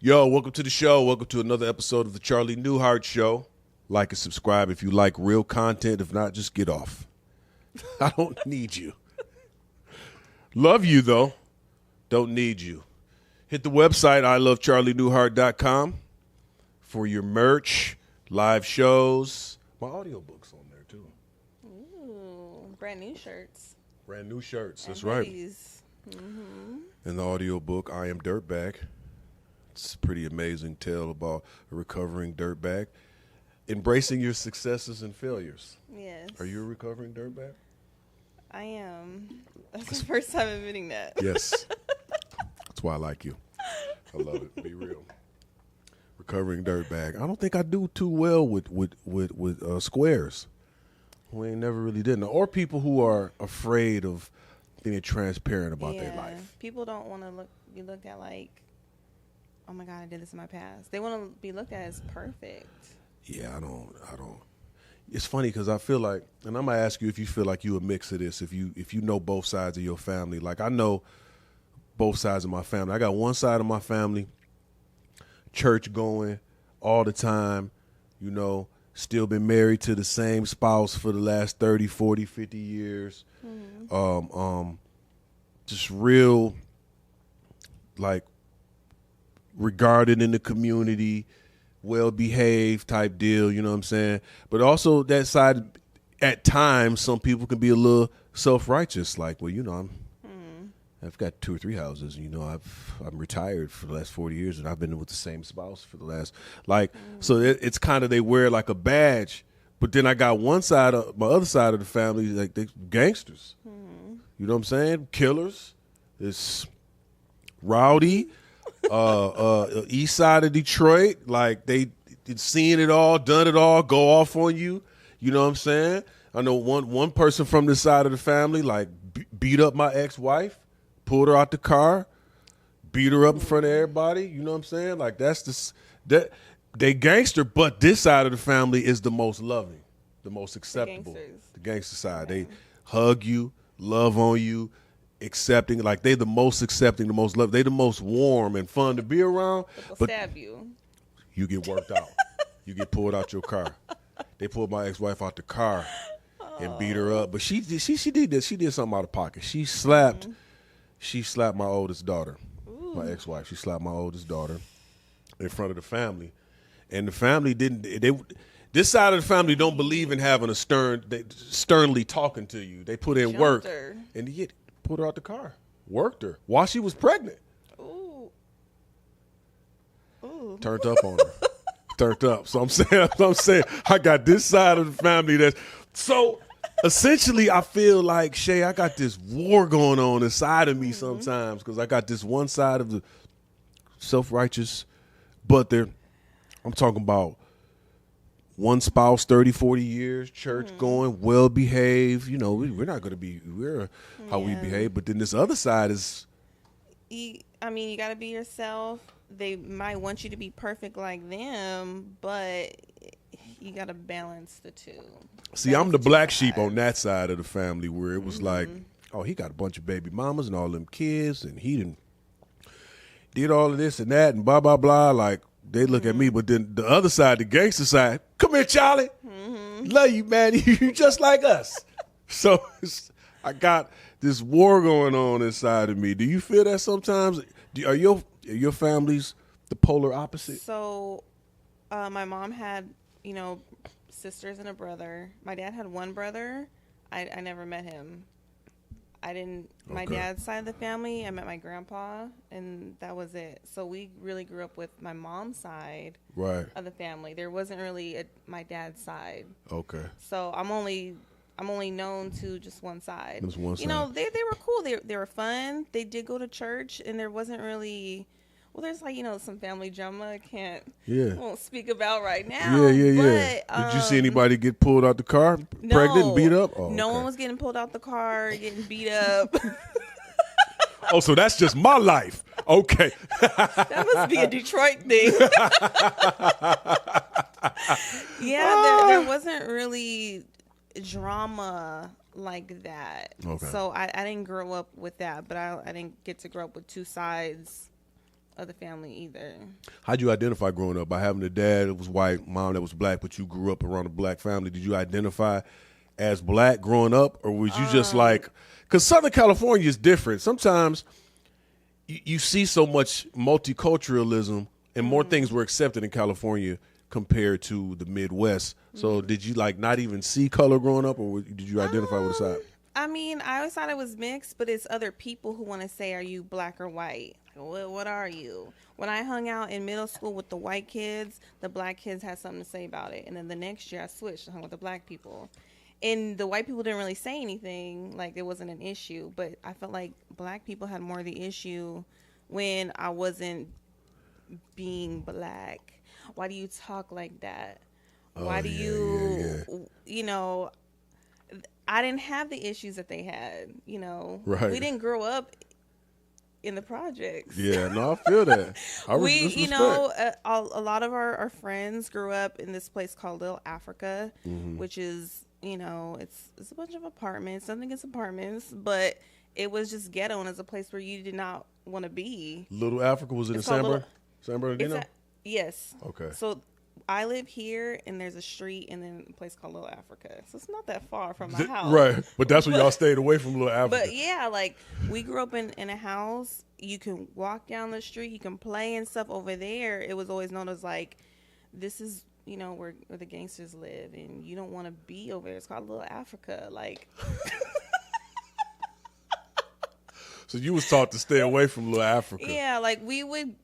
Yo, welcome to the show. Welcome to another episode of the Charlie Newhart Show. Like and subscribe if you like real content. If not, just get off. I don't need you. Love you, though. Don't need you. Hit the website, ilovecharlienewhart.com for your merch, live shows. My audiobook's on there, too. Ooh, brand new shirts. Brand new shirts, that's and right. Mm-hmm. And the audiobook, I Am Dirtbag. It's a pretty amazing tale about a recovering dirtbag. Embracing your successes and failures. Yes. Are you a recovering dirtbag? I am. That's the first time admitting that. Yes. That's why I like you. I love it. Be real. Recovering dirtbag. I don't think I do too well with squares. We ain't never really did. Or people who are afraid of being transparent about their life. People don't want to be looked at like, oh my God, I did this in my past. They want to be looked at as perfect. Yeah, I don't. It's funny because I feel like, and I'm gonna ask you if you feel like you a mix of this. If you know both sides of your family, like I know both sides of my family. I got one side of my family, church going all the time, still been married to the same spouse for the last 30, 40, 50 years. Mm-hmm. Just real, like, regarded in the community, well-behaved type deal, you know what I'm saying? But also that side, at times, some people can be a little self-righteous, like, well, I've got 2 or 3 houses, I'm retired for the last 40 years, and I've been with the same spouse for the last, so it's kind of, they wear like a badge. But then I got my other side of the family, like, they gangsters. You know what I'm saying? Killers. It's rowdy. East side of Detroit, like they seen it all, done it all, go off on you. You know what I'm saying? I know one person from this side of the family, like, beat up my ex-wife, pulled her out the car, beat her up in front of everybody. You know what I'm saying? Like, they gangster, but this side of the family is the most loving, the most acceptable. The gangster side. Okay. They hug you, love on you, accepting, like they the most accepting, the most love. They the most warm and fun to be around. But stab you. You get worked out. You get pulled out your car. They pulled my ex-wife out the car and beat her up. But she did this. She did something out of pocket. She slapped my oldest daughter. Ooh. My ex-wife. She slapped my oldest daughter in front of the family. And the family this side of the family don't believe in having sternly talking to you. They put in Jumped work. her. And he put her out the car. Worked her while she was pregnant. Ooh. Turned up on her. Turned up. So I'm saying I got this side of the family that's so essentially I feel like, Shay, I got this war going on inside of me sometimes because I got this one side of the self-righteous, but I'm talking about one spouse, 30, 40 years, church going, well-behaved. We're not going to be, we're how we behave. But then this other side is. You got to be yourself. They might want you to be perfect like them, but you got to balance the two. See, I'm the black sheep on that side of the family where it was like, oh, he got a bunch of baby mamas and all them kids, and he did all of this and that and blah, blah, blah. Like, they look at me, but then the other side, the gangster side, come here, Charlie. Love you, man. You just like us. So I got this war going on inside of me. Do you feel that sometimes? Are your families the polar opposite? So my mom had, sisters and a brother. My dad had one brother. I never met him. I didn't, my dad's side of the family, I met my grandpa, and that was it. So we really grew up with my mom's side of the family. There wasn't really my dad's side. Okay. So I'm only known to just one side. Just one side. They were cool. They were fun. They did go to church, and there wasn't really, there's some family drama I won't speak about right now. Yeah. But, did you see anybody get pulled out the car, pregnant and beat up? No one was getting pulled out the car, getting beat up. Oh, so that's just my life. Okay. That must be a Detroit thing. There wasn't really drama like that. Okay. So I didn't grow up with that, but I didn't get to grow up with two sides of the family either. How'd you identify growing up? By having a dad that was white, mom that was black, but you grew up around a black family. Did you identify as black growing up, or was you just like, because Southern California is different. Sometimes you see so much multiculturalism and more things were accepted in California compared to the Midwest. So did you like not even see color growing up, or did you identify with a side? I mean, I always thought it was mixed, but it's other people who want to say, are you black or white? What are you? When I hung out in middle school with the white kids, the black kids had something to say about it. And then the next year I switched and hung with the black people. And the white people didn't really say anything, like it wasn't an issue. But I felt like black people had more of the issue when I wasn't being black. Why do you talk like that? Why do you, you know, I didn't have the issues that they had, you know. Right. We didn't grow up in the projects. Yeah, no, I feel that. You know, a lot of our friends grew up in this place called Little Africa, which is, you know, it's a bunch of apartments. Nothing against apartments, but it was just ghetto, and it's a place where you did not want to be. Little Africa was in San Bernardino? Yes. Okay. So I live here, and there's a street, and then a place called Little Africa. So it's not that far from my house. Right. But that's where y'all stayed away from Little Africa. But yeah, like we grew up in a house. You can walk down the street. You can play and stuff over there. It was always known as like, this is, you know, where the gangsters live, and you don't want to be over there. It's called Little Africa. Like. So you was taught to stay away from Little Africa. Yeah, like we went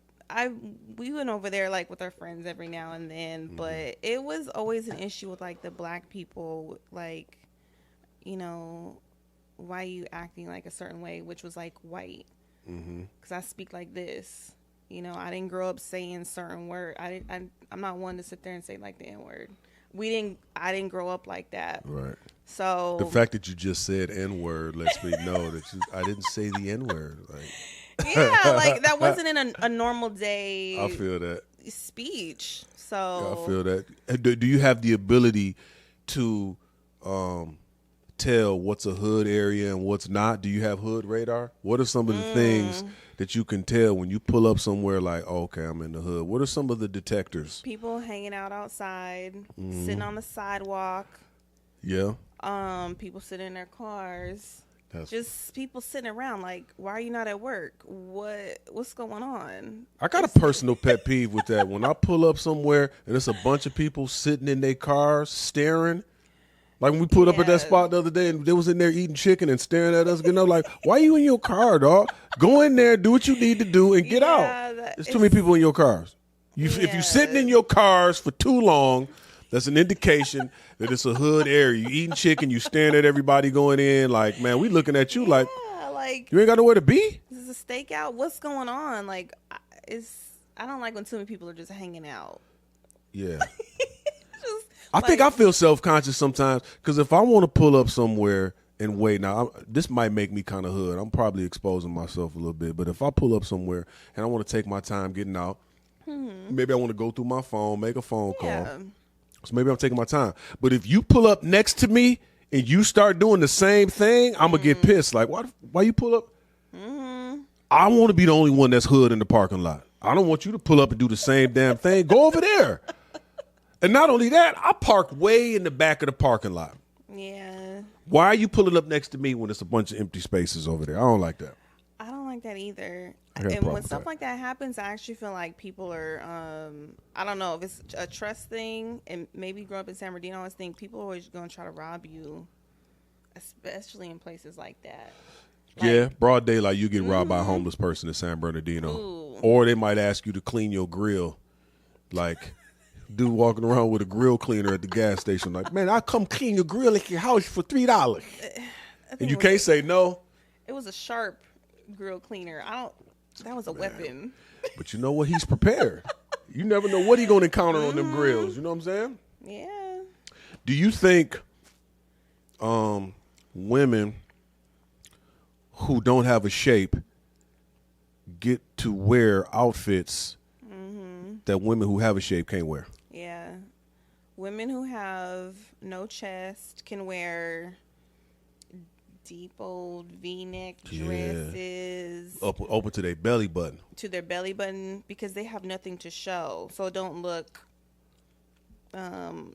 over there like with our friends every now and then, but it was always an issue with like the black people, like, you know, why are you acting like a certain way, which was like white, because I speak like this, you know. I didn't grow up saying certain words. I'm not one to sit there and say like the N-word. I didn't grow up like that. Right. So the fact that you just said N-word lets me know that I didn't say the N-word. Like. Yeah, like that wasn't in a normal day. I feel that speech. So yeah, I feel that. Do you have the ability to tell what's a hood area and what's not? Do you have hood radar? What are some of the things that you can tell when you pull up somewhere like, oh, okay, I'm in the hood? What are some of the detectors? People hanging out outside, sitting on the sidewalk. Yeah. People sitting in their cars. Just people sitting around like, why are you not at work? What's going on? I got a personal pet peeve with that. When I pull up somewhere and it's a bunch of people sitting in their cars staring. Like when we pulled up at that spot the other day and they was in there eating chicken and staring at us, you know, like, why are you in your car, dog? Go in there, do what you need to do, and get out. There's too many people in your cars. If you're sitting in your cars for too long, that's an indication that it's a hood area. You eating chicken, you staring at everybody going in, like, man, we looking at you like you ain't got nowhere to be. This is a stakeout. What's going on? Like, I don't like when too many people are just hanging out. Yeah. I think I feel self-conscious sometimes because if I want to pull up somewhere and wait, now this might make me kind of hood. I'm probably exposing myself a little bit, but if I pull up somewhere and I want to take my time getting out, maybe I want to go through my phone, make a phone call. So maybe I'm taking my time. But if you pull up next to me and you start doing the same thing, I'm going to get pissed. Like, why you pull up? I want to be the only one that's hood in the parking lot. I don't want you to pull up and do the same damn thing. Go over there. And not only that, I parked way in the back of the parking lot. Yeah. Why are you pulling up next to me when there's a bunch of empty spaces over there? I don't like that. I don't like that either. And when stuff like that happens, I actually feel like people are, I don't know if it's a trust thing, and maybe growing up in San Bernardino, I always think people are always going to try to rob you, especially in places like that. Yeah, broad daylight, you get robbed by a homeless person in San Bernardino. Ooh. Or they might ask you to clean your grill. Like, dude walking around with a grill cleaner at the gas station. Like, man, I'll come clean your grill at your house for $3. And you can't say no. It was a sharp grill cleaner. That was a weapon. But you know what? He's prepared. You never know what he's going to encounter on them grills. You know what I'm saying? Yeah. Do you think women who don't have a shape get to wear outfits that women who have a shape can't wear? Yeah. Women who have no chest can wear deep old V-neck dresses. Open to their belly button. To their belly button, because they have nothing to show. So it don't look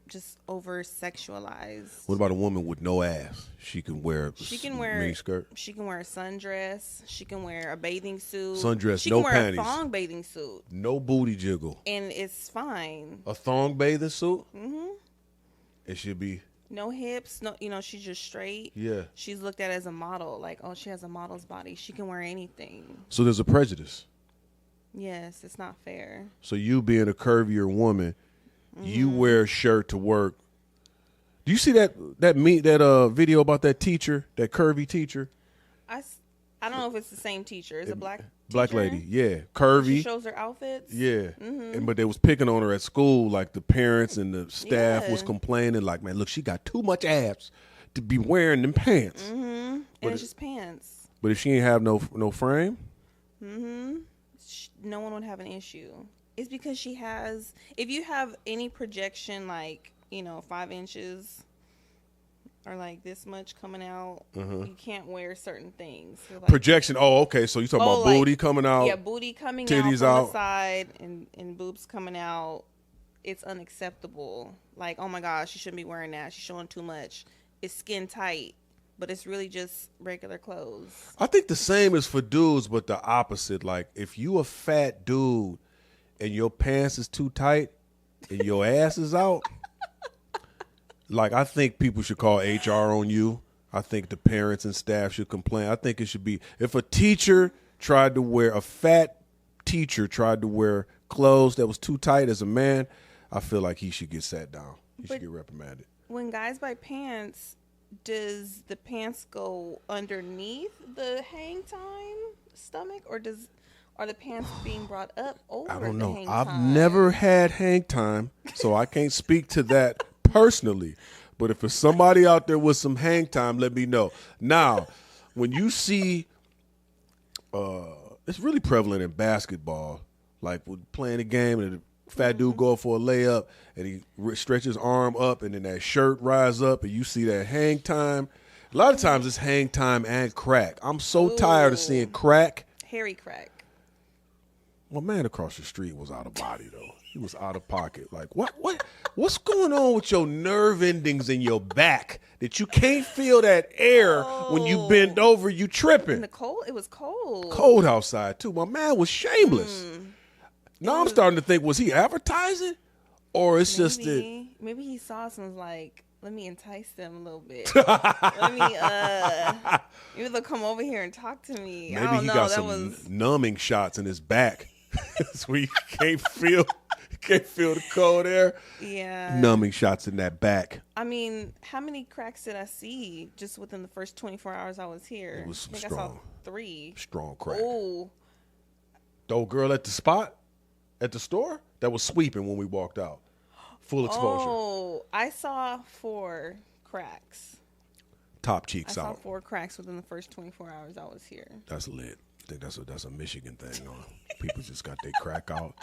just over sexualized. What about a woman with no ass? She can wear mini skirt. She can wear a sundress. She can wear a bathing suit. Sundress, she no can wear panties. a thong bathing suit. No booty jiggle. And it's fine. A thong bathing suit? Mm-hmm. It should be. No hips. No, she's just straight. Yeah. She's looked at as a model. Like, oh, she has a model's body. She can wear anything. So there's a prejudice. Yes, it's not fair. So you being a curvier woman, you wear a shirt to work. Do you see that video about that teacher, that curvy teacher? I don't know if it's the same teacher. It's a black Black teacher? lady, yeah, curvy. She shows her outfits. Yeah, but they was picking on her at school. Like the parents and the staff was complaining, like, man, look, she got too much abs to be wearing them pants. Mm-hmm. And it's just pants. But if she ain't have no frame, no one would have an issue. It's because she has. If you have any projection, like 5 inches or like this much coming out, you can't wear certain things. So like, projection. Oh, okay. So you talking about booty coming out? Yeah, booty coming titties out from the side and boobs coming out. It's unacceptable. Like, oh my gosh, she shouldn't be wearing that. She's showing too much. It's skin tight, but it's really just regular clothes. I think the same is for dudes, but the opposite. Like, if you a fat dude and your pants is too tight and your ass is out, like, I think people should call HR on you. I think the parents and staff should complain. I think it should be, if a fat teacher tried to wear clothes that was too tight as a man, I feel like he should get sat down. He should get reprimanded. When guys buy pants, does the pants go underneath the hang time stomach, or are the pants being brought up over the hang time? I don't know. I've never had hang time, so I can't speak to that personally. But if there's somebody out there with some hang time, let me know. Now, when you see, it's really prevalent in basketball, like with playing a game and the fat dude go for a layup and he stretches his arm up and then that shirt rise up and you see that hang time. A lot of times it's hang time and crack. I'm so tired of seeing crack. Hairy crack. My man across the street was out of body though. He was out of pocket. Like, what's going on with your nerve endings in your back that you can't feel that air when you bend over, you tripping? In the cold? It was cold. Cold outside too. My man was shameless. Now I'm starting to think, was he advertising? Or it's just that maybe he saw some, was like, let me entice them a little bit. Maybe they'll come over here and talk to me. Maybe he got some numbing shots in his back. So he can't feel the cold air. Yeah. Numbing shots in that back. I mean, how many cracks did I see just within the first 24 hours I was here? It was some I saw 3. Strong crack. Oh. The old girl at the spot, at the store, that was sweeping when we walked out. Full exposure. Oh, I saw 4 cracks. Top cheeks out. I out. saw 4 cracks within the first 24 hours I was here. That's lit. I think that's a Michigan thing. People just got their crack out.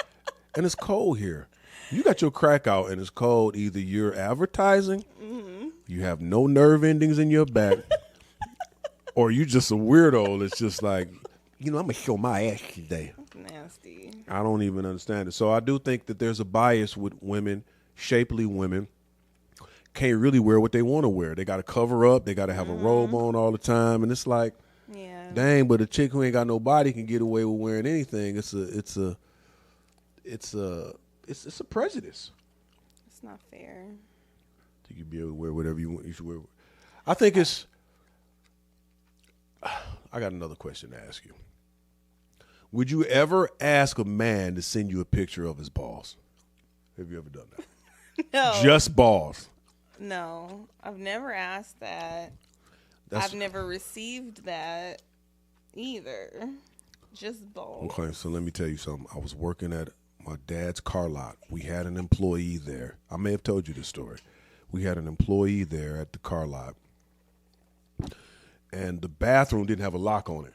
And it's cold here. You got your crack out and it's cold. Either you're advertising, you have no nerve endings in your back, or you just a weirdo that's just like, I'm going to show my ass today. That's nasty. I don't even understand it. So I do think that there's a bias with women, shapely women, can't really wear what they want to wear. They got to cover up. They got to have a robe on all the time. And it's like, dang, but a chick who ain't got no body can get away with wearing anything. It's a prejudice. It's not fair. You can be able to wear whatever you want. You should wear. I think it's. I got another question to ask you. Would you ever ask a man to send you a picture of his balls? Have you ever done that? No. Just balls. No, I've never asked that. I've never received that either. Just balls. Okay, so let me tell you something. I was working at my dad's car lot. We had an employee there. I may have told you this story. We had an employee there at the car lot, and the bathroom didn't have a lock on it.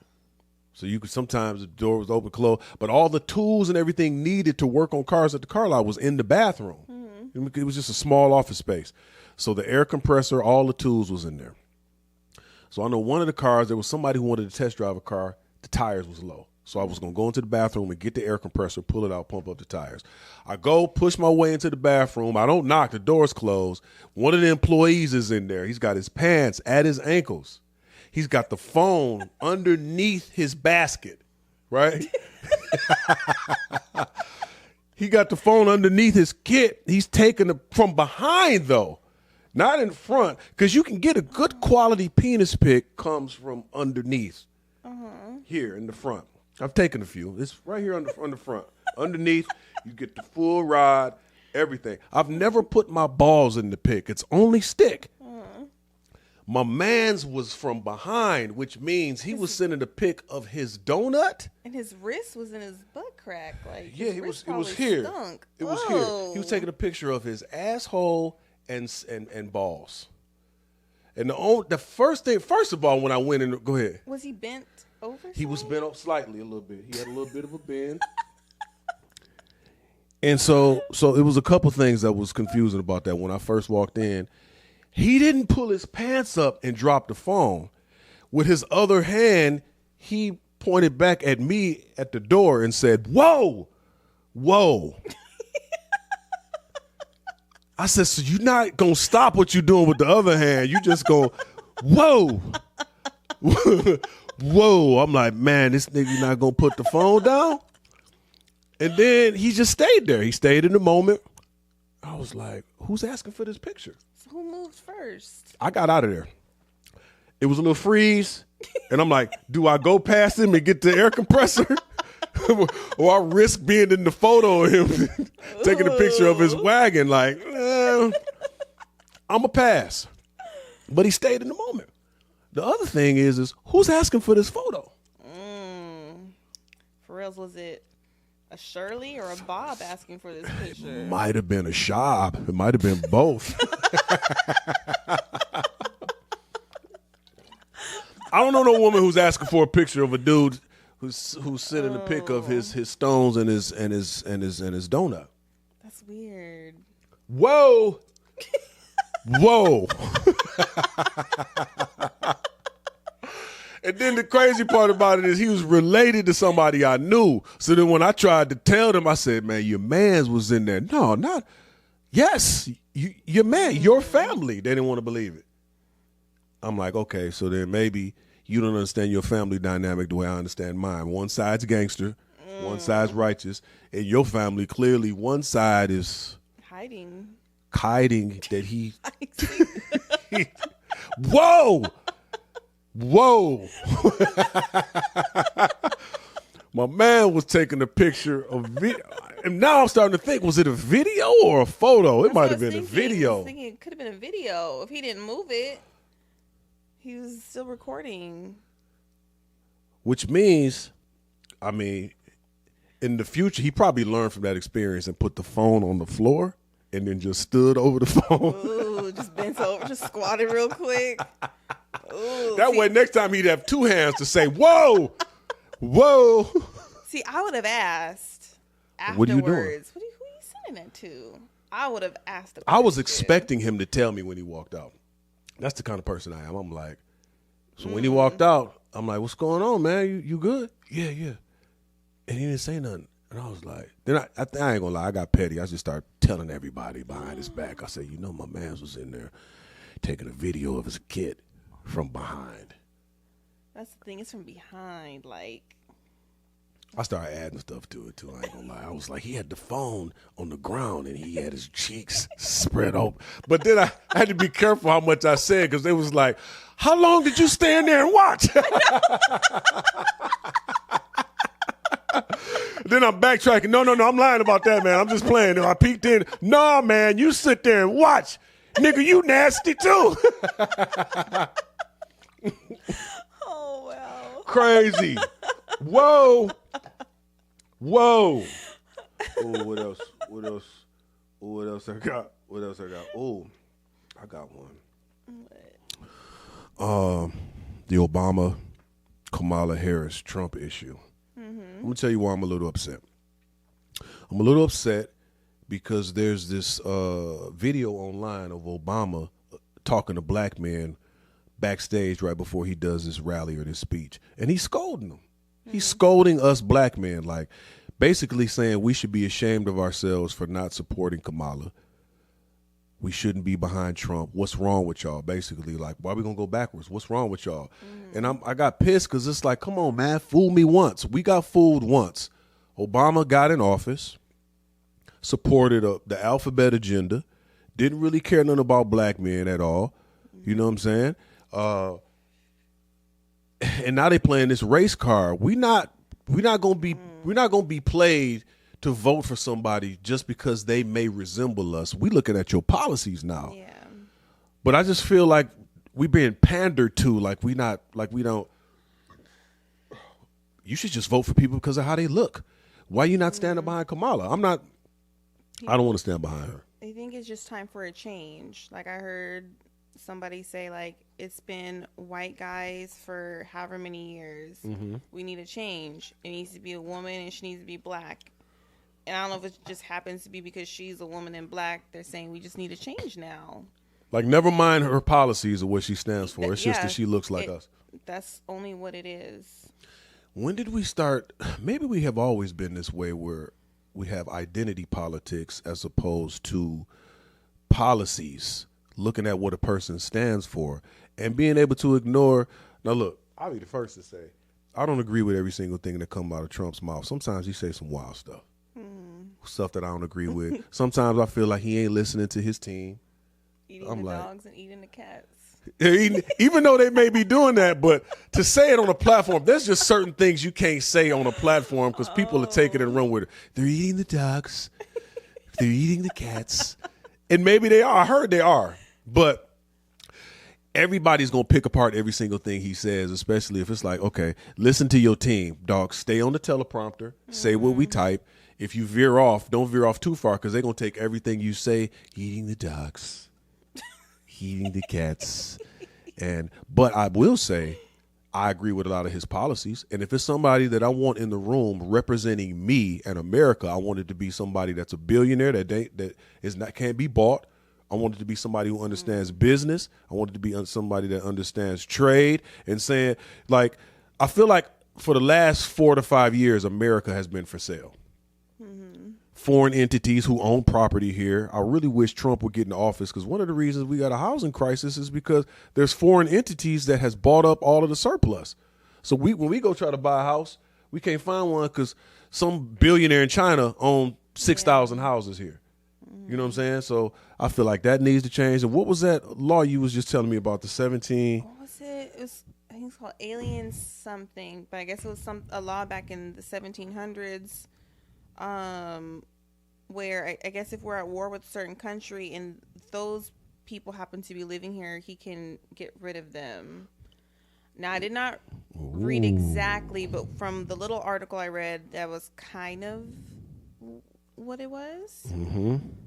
So you could sometimes the door was open, closed, but all the tools and everything needed to work on cars at the car lot was in the bathroom. It was just a small office space. So the air compressor, all the tools was in there. So I know one of the cars, there was somebody who wanted to test drive a car. The tires was low. So I was going to go into the bathroom and get the air compressor, pull it out, pump up the tires. I go, push my way into the bathroom. I don't knock. The door's closed. One of the employees is in there. He's got his pants at his ankles. He's got the phone underneath his basket, right? He got the phone underneath his kit. He's taking it from behind, though, not in front, because you can get a good quality penis pic comes from underneath here in the front. I've taken a few. It's right here on the front. Underneath, you get the full rod, everything. I've never put my balls in the pic. It's only stick. My man's was from behind, which means he was sending a pic of his donut. And his wrist was in his butt crack. Like, yeah, it was here. Stunk. It was here. He was taking a picture of his asshole and balls. And the first of all, when I went in, go ahead. Was he bent over? He was bent up slightly a little bit. He had a little bit of a bend. And so it was a couple things that was confusing about that when I first walked in. He didn't pull his pants up and drop the phone. With his other hand, he pointed back at me at the door and said, "Whoa, whoa." I said, "So you're not going to stop what you're doing with the other hand. You just go, whoa, whoa." I'm like, man, this nigga not going to put the phone down? And then he just stayed there. He stayed in the moment. I was like, who's asking for this picture? So who moved first? I got out of there. It was a little freeze. And I'm like, do I go past him and get the air compressor? Or I risk being in the photo of him taking a picture of his wagon? Like, I'm a pass. But he stayed in the moment. The other thing is who's asking for this photo? For reals, was it a Shirley or a Bob asking for this picture? It might have been a Shab. It might have been both. I don't know no woman who's asking for a picture of a dude who's sending a pic of his stones and his donut. That's weird. Whoa. Whoa. And then the crazy part about it is he was related to somebody I knew. So then when I tried to tell them, I said, man, your man's was in there. No, not. Yes, your man, your family. They didn't want to believe it. I'm like, okay, so then maybe you don't understand your family dynamic the way I understand mine. One side's gangster, one side's righteous. In your family, clearly one side is hiding that he. Whoa! Whoa. My man was taking a picture of video. And now I'm starting to think, was it a video or a photo? It might have been a video. I was thinking it could have been a video. If he didn't move it, he was still recording. Which means, I mean, in the future, he probably learned from that experience and put the phone on the floor and then just stood over the phone. Ooh, just bent over, just squatted real quick. Ooh, that way, next time he'd have two hands to say, whoa, whoa. See, I would have asked afterwards. What are you doing? Who are you sending that to? I would have asked. I was expecting him to tell me when he walked out. That's the kind of person I am. I'm like, so when he walked out, I'm like, what's going on, man? You good? Yeah. And he didn't say nothing. And I was like, then I ain't gonna lie, I got petty. I just started telling everybody behind his back. I said, my man was in there taking a video of his kid from behind. That's the thing, it's from behind, like. I started adding stuff to it too, I ain't gonna lie. I was like, he had the phone on the ground and he had his cheeks spread open. But then I had to be careful how much I said, because they was like, how long did you stand there and watch? Then I'm backtracking. No, I'm lying about that, man. I'm just playing. I peeked in. No, man, you sit there and watch. Nigga, you nasty too. Oh, wow. Crazy. Whoa. Oh, what else? What else I got? Oh, I got one. What? The Obama, Kamala Harris, Trump issue. I'm going to tell you why I'm a little upset. I'm a little upset because there's this video online of Obama talking to black men backstage right before he does this rally or this speech, and he's scolding them. He's scolding us black men, like basically saying we should be ashamed of ourselves for not supporting Kamala. We shouldn't be behind Trump. What's wrong with y'all? Basically, like, why are we going to go backwards? What's wrong with y'all? And I got pissed because it's like, come on, man, fool me once. We got fooled once. Obama got in office, supported the alphabet agenda, didn't really care nothing about black men at all. You know what I'm saying? And now they playing this race card. We're not gonna be played to vote for somebody just because they may resemble us. We looking at your policies now. Yeah. But I just feel like we being pandered to, like we don't. You should just vote for people because of how they look. Why you not standing behind Kamala? I don't want to stand behind her. I think it's just time for a change. Like I heard somebody say, like, it's been white guys for however many years. We need a change. It needs to be a woman and she needs to be black. And I don't know if it just happens to be because she's a woman in black. They're saying we just need a change now. Like, never mind her policies or what she stands for. It's just that she looks like us. That's only what it is. When did we start? Maybe we have always been this way where we have identity politics as opposed to policies, looking at what a person stands for and being able to ignore. Now, look, I'll be the first to say, I don't agree with every single thing that comes out of Trump's mouth. Sometimes he says some wild stuff. Stuff that I don't agree with. Sometimes I feel like he ain't listening to his team. Eating the dogs and eating the cats. Even though they may be doing that, but to say it on a platform, there's just certain things you can't say on a platform because people are taking it and run with it. They're eating the dogs. They're eating the cats. And maybe they are. I heard they are. But everybody's going to pick apart every single thing he says, especially if it's like, okay, listen to your team. Dog, stay on the teleprompter. Say what we type. If you veer off, don't veer off too far because they're going to take everything you say, eating the dogs, eating the cats. But I will say, I agree with a lot of his policies. And if it's somebody that I want in the room representing me and America, I want it to be somebody that's a billionaire can't be bought. I want it to be somebody who understands business. I want it to be somebody that understands trade and saying, like, I feel like for the last 4 to 5 years, America has been for sale. Foreign entities who own property here. I really wish Trump would get in office because one of the reasons we got a housing crisis is because there's foreign entities that has bought up all of the surplus. So when we go try to buy a house, we can't find one because some billionaire in China owns 6,000 houses here. You know what I'm saying? So I feel like that needs to change. And what was that law you was just telling me about, the 17? What was it? I think it's called alien something, but I guess it was a law back in the 1700s. Where I guess if we're at war with a certain country and those people happen to be living here, he can get rid of them. Now, I did not read exactly, but from the little article I read, that was kind of what it was.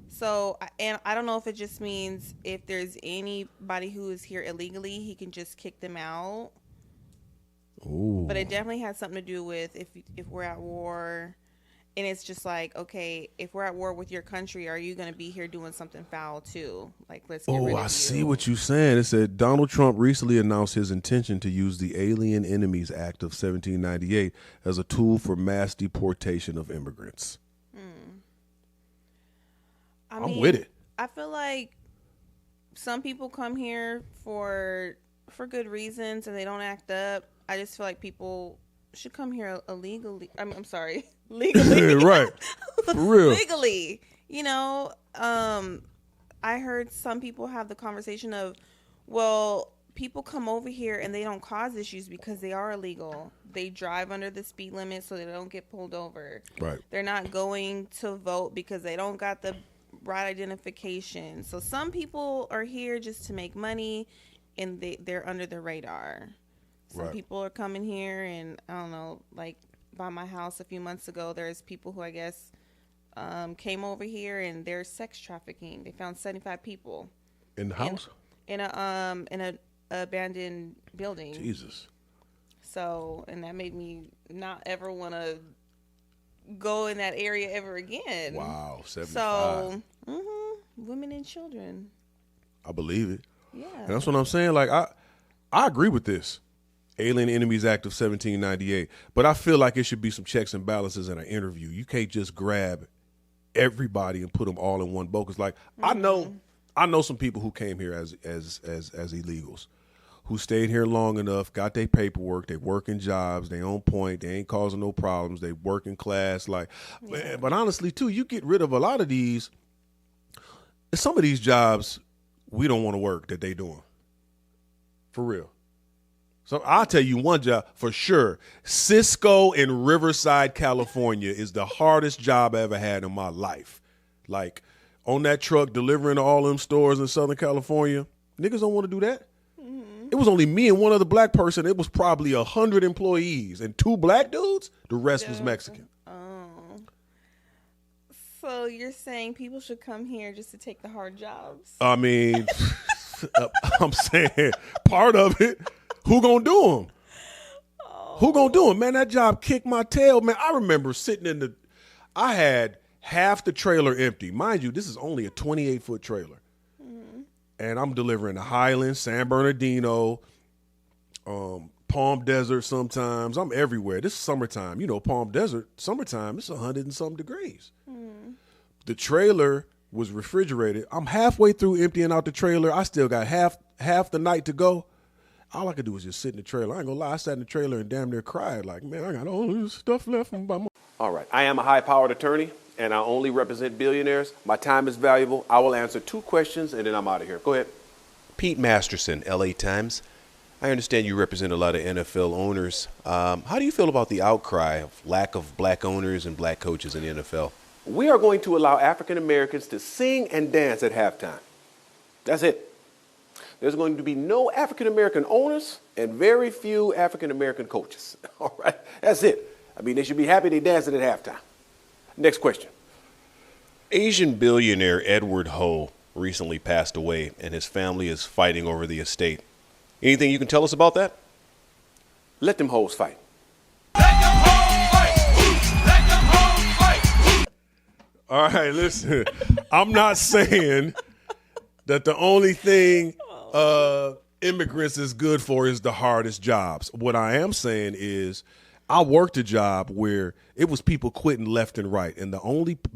So, and I don't know if it just means if there's anybody who is here illegally, he can just kick them out. But it definitely has something to do with if we're at war. And it's just like, okay, if we're at war with your country, are you going to be here doing something foul too? Like, let's get rid of you. I see what you're saying. It said Donald Trump recently announced his intention to use the Alien Enemies Act of 1798 as a tool for mass deportation of immigrants. I'm with it. I feel like some people come here for good reasons and they don't act up. I just feel like people should come here illegally. I'm sorry. Legally. Right. For real. Legally. You know, I heard some people have the conversation of, well, people come over here and they don't cause issues because they are illegal. They drive under the speed limit so they don't get pulled over. Right. They're not going to vote because they don't got the right identification. So some people are here just to make money and they're under the radar. Some people are coming here and I don't know, like by my house a few months ago, there's people who I guess came over here and they're sex trafficking. They found 75 people in the house in a abandoned building. Jesus. So, and that made me not ever want to go in that area ever again. Wow, 75. So, women and children. I believe it. Yeah. And that's what I'm saying. Like I agree with this. Alien Enemies Act of 1798. But I feel like it should be some checks and balances in an interview. You can't just grab everybody and put them all in one boat. Cause like I know some people who came here as illegals, who stayed here long enough, got their paperwork, they working jobs, they on point, they ain't causing no problems, they working class. Like, but honestly too, you get rid of a lot of these. Some of these jobs we don't want to work that they doing. For real. So I'll tell you one job for sure. Cisco in Riverside, California is the hardest job I ever had in my life. Like on that truck delivering to all them stores in Southern California, niggas don't want to do that. Mm-hmm. It was only me and one other black person. It was probably 100 employees and 2 black dudes. The rest was Mexican. Oh. So you're saying people should come here just to take the hard jobs? I mean, I'm saying part of it. Who gonna do them? Who gonna do them? Man, that job kicked my tail, man. I remember sitting I had half the trailer empty. Mind you, this is only a 28-foot trailer. Mm-hmm. And I'm delivering to Highlands, San Bernardino, Palm Desert sometimes. I'm everywhere. This is summertime. You know, Palm Desert, summertime, it's 100 and some degrees. Mm-hmm. The trailer was refrigerated. I'm halfway through emptying out the trailer. I still got half the night to go. All I could do was just sit in the trailer. I ain't gonna lie, I sat in the trailer and damn near cried. Like, man, I got all this stuff left. All right, I am a high-powered attorney, and I only represent billionaires. My time is valuable. I will answer 2 questions, and then I'm out of here. Go ahead. Pete Masterson, LA Times. I understand you represent a lot of NFL owners. How do you feel about the outcry of lack of black owners and black coaches in the NFL? We are going to allow African Americans to sing and dance at halftime. That's it. There's going to be no African American owners and very few African American coaches. All right, that's it. I mean, they should be happy they dancing at halftime. Next question. Asian billionaire Edward Ho recently passed away, and his family is fighting over the estate. Anything you can tell us about that? Let them hoes fight. All right, listen. I'm not saying that the only thing immigrants is good for is the hardest jobs. What I am saying is I worked a job where it was people quitting left and right, and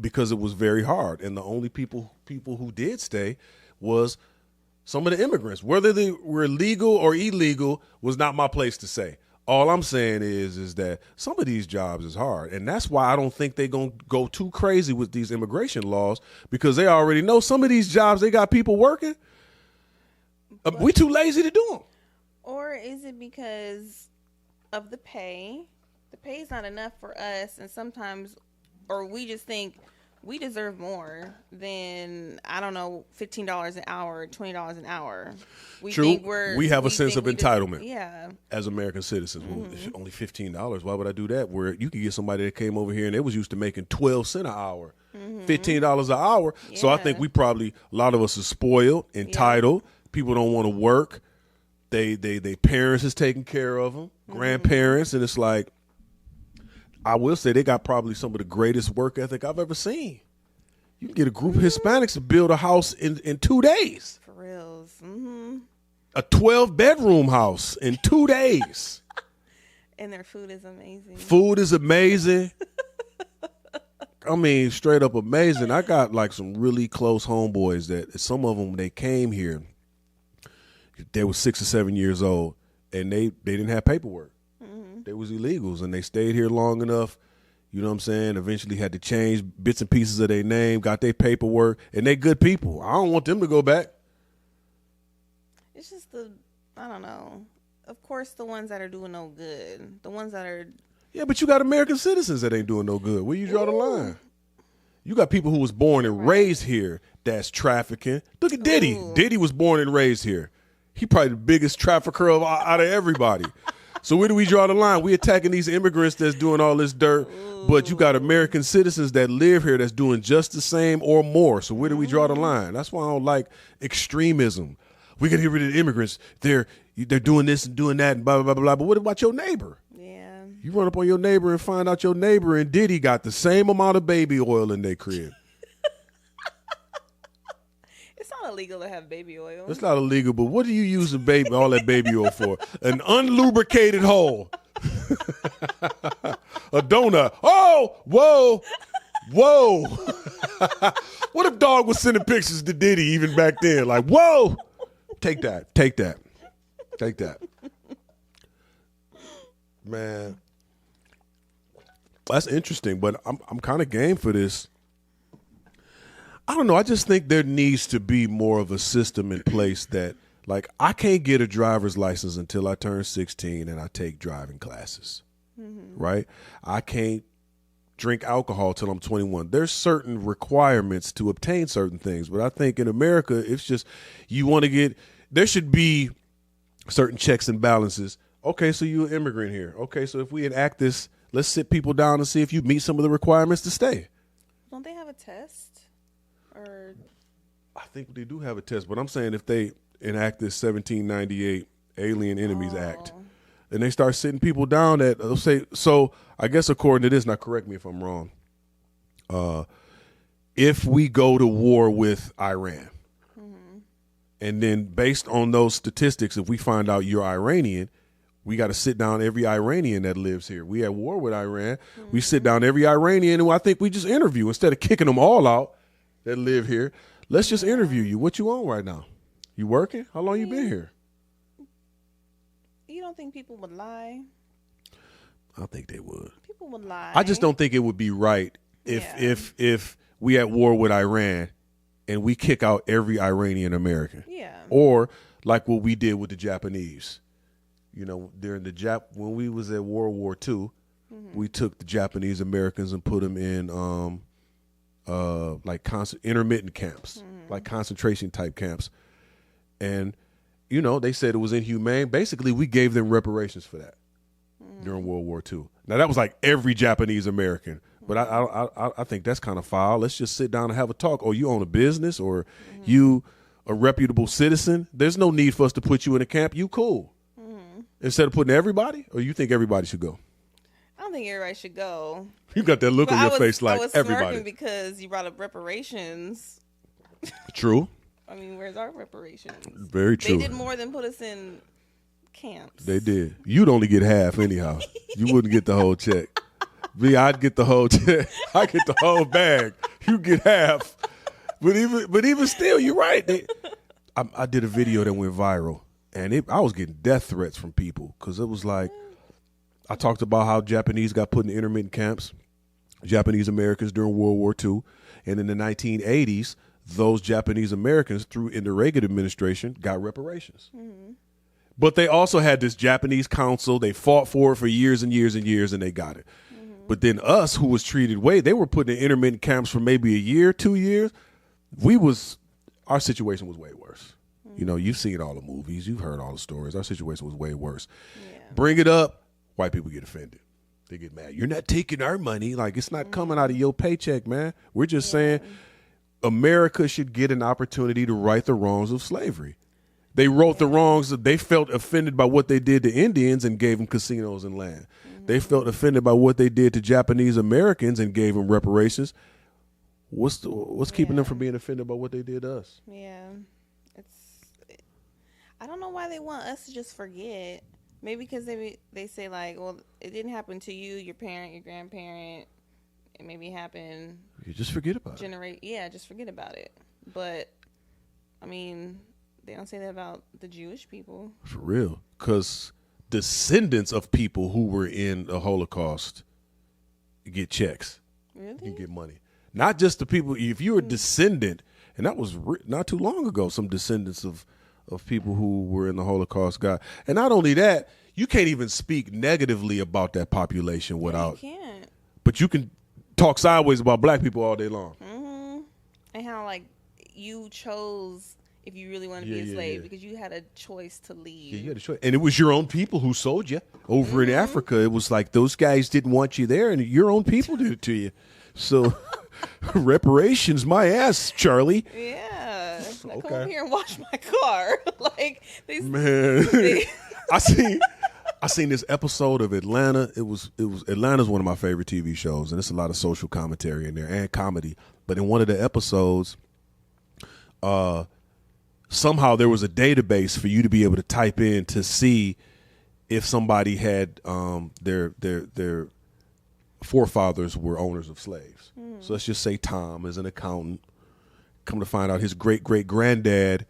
because it was very hard, and the only people who did stay was some of the immigrants. Whether they were legal or illegal was not my place to say. All I'm saying is that some of these jobs is hard, and that's why I don't think they're going to go too crazy with these immigration laws, because they already know some of these jobs, they got people working. We too lazy to do them. Or is it because of the pay? The pay is not enough for us, and sometimes, or we just think we deserve more than, I don't know, $15 an hour, $20 an hour. True. We have a sense of entitlement. Yeah. As American citizens. Well, only $15. Why would I do that? Where you could get somebody that came over here and they was used to making 12 cents an hour, $15 an hour. Yeah. So I think a lot of us are spoiled, entitled. Yeah. People don't want to work. They parents is taking care of them, grandparents, and it's like, I will say they got probably some of the greatest work ethic I've ever seen. You can get a group of Hispanics to build a house in 2 days. For reals. Mm-hmm. A 12-bedroom house in 2 days. And their food is amazing. Food is amazing. I mean, straight up amazing. I got like some really close homeboys that some of them, they came here. They were 6 or 7 years old, and they didn't have paperwork. They was illegals, and they stayed here long enough, you know what I'm saying, eventually had to change bits and pieces of their name, got their paperwork, and they good people. I don't want them to go back. It's just I don't know. Of course, the ones that are doing no good. The ones that are... Yeah, but you got American citizens that ain't doing no good. Where you draw the line? You got people who was born and raised here that's trafficking. Look at Diddy. Diddy was born and raised here. He probably the biggest trafficker out of everybody. So where do we draw the line? We attacking these immigrants that's doing all this dirt, but you got American citizens that live here that's doing just the same or more. So where do we draw the line? That's why I don't like extremism. We got to get rid of the immigrants. They're doing this and doing that and blah, blah, blah, blah. But what about your neighbor? Yeah. You run up on your neighbor and find out your neighbor and Diddy got the same amount of baby oil in their crib. It sounds not illegal to have baby oil. It's not illegal, but what are you using all that baby oil for? An unlubricated hole. A donut. Oh, whoa, whoa. What if dog was sending pictures to Diddy even back then? Like, whoa. Take that. Man. That's interesting, but I'm kind of game for this. I don't know. I just think there needs to be more of a system in place that, like, I can't get a driver's license until I turn 16 and I take driving classes, right? I can't drink alcohol till I'm 21. There's certain requirements to obtain certain things, but I think in America, it's just there should be certain checks and balances. Okay, so you're an immigrant here. Okay, so if we enact this, let's sit people down and see if you meet some of the requirements to stay. Don't they have a test? Or I think they do have a test, but I'm saying if they enact this 1798 Alien Enemies Act, and they start sitting people down that they'll say, so I guess according to this, now correct me if I'm wrong, if we go to war with Iran, and then based on those statistics, if we find out you're Iranian, we got to sit down every Iranian that lives here. We at war with Iran. We sit down every Iranian who I think we just interview instead of kicking them all out that live here. Let's just interview you. What you on right now? You working? How long you been here? You don't think people would lie? I think they would. People would lie. I just don't think it would be right if we at war with Iran and we kick out every Iranian American. Yeah. Or like what we did with the Japanese. You know, during when we was at World War II, we took the Japanese Americans and put them in like intermittent camps, like concentration type camps. And, you know, they said it was inhumane. Basically, we gave them reparations for that during World War II. Now, that was like every Japanese American. But I think that's kind of foul. Let's just sit down and have a talk. Or you own a business, or you a reputable citizen. There's no need for us to put you in a camp. You cool. Instead of putting everybody, or you think everybody should go? I don't think everybody should go. You got that look on your face like I was everybody. smirking because you brought up reparations. True. I mean, where's our reparations? Very true. They did more than put us in camps. They did. You'd only get half anyhow. You wouldn't get the whole check. Me, I'd get the whole check. I get the whole bag. You get half. But even still, you're right. I did a video that went viral, and I was getting death threats from people because it was like, I talked about how Japanese got put in intermittent camps, Japanese Americans during World War II, and in the 1980s, those Japanese Americans, in the Reagan administration, got reparations. But they also had this Japanese council. They fought for it for years and years and years, and they got it. But then us, who was treated they were put in intermittent camps for maybe a year, 2 years. Our situation was way worse. You know, you've seen all the movies. You've heard all the stories. Our situation was way worse. Yeah. Bring it up, white people get offended. They get mad. You're not taking our money. Like, it's not coming out of your paycheck, man. We're just saying America should get an opportunity to right the wrongs of slavery. They wrote the wrongs. They felt offended by what they did to Indians and gave them casinos and land. They felt offended by what they did to Japanese Americans and gave them reparations. What's keeping them from being offended by what they did to us? Yeah. I don't know why they want us to just forget. Maybe because they say, like, well, it didn't happen to you, your parent, your grandparent. It maybe happened. You just forget about it. Yeah, just forget about it. But, I mean, they don't say that about the Jewish people. For real. Because descendants of people who were in the Holocaust get checks. Really? You get money. Not just the people. If you're a descendant, and that was not too long ago, some descendants of people who were in the Holocaust got. And not only that, you can't even speak negatively about that population without. You can't. But you can talk sideways about black people all day long. And how, like, you chose if you really wanted to be a slave because you had a choice to leave. Yeah, you had a choice. And it was your own people who sold you over in Africa. It was like those guys didn't want you there, and your own people did it to you. So reparations, my ass, Charlie. Yeah. Now come over here and wash my car. Like, I seen this episode of Atlanta. It was Atlanta's one of my favorite TV shows, and it's a lot of social commentary in there and comedy. But in one of the episodes, somehow there was a database for you to be able to type in to see if somebody had their forefathers were owners of slaves. So let's just say Tom is an accountant. Come to find out his great-great-granddad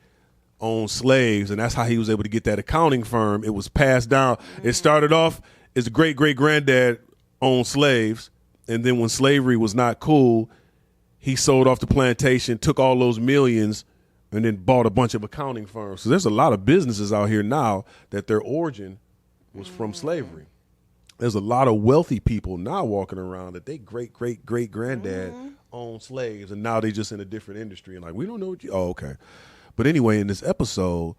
owned slaves, and that's how he was able to get that accounting firm. It was passed down. It started off as great-great-granddad owned slaves, and then when slavery was not cool, he sold off the plantation, took all those millions, and then bought a bunch of accounting firms. So there's a lot of businesses out here now that their origin was from slavery. There's a lot of wealthy people now walking around that they great-great-great-granddad owned slaves, and now they just in a different industry. And like, we don't know what you, oh, okay. But anyway, in this episode,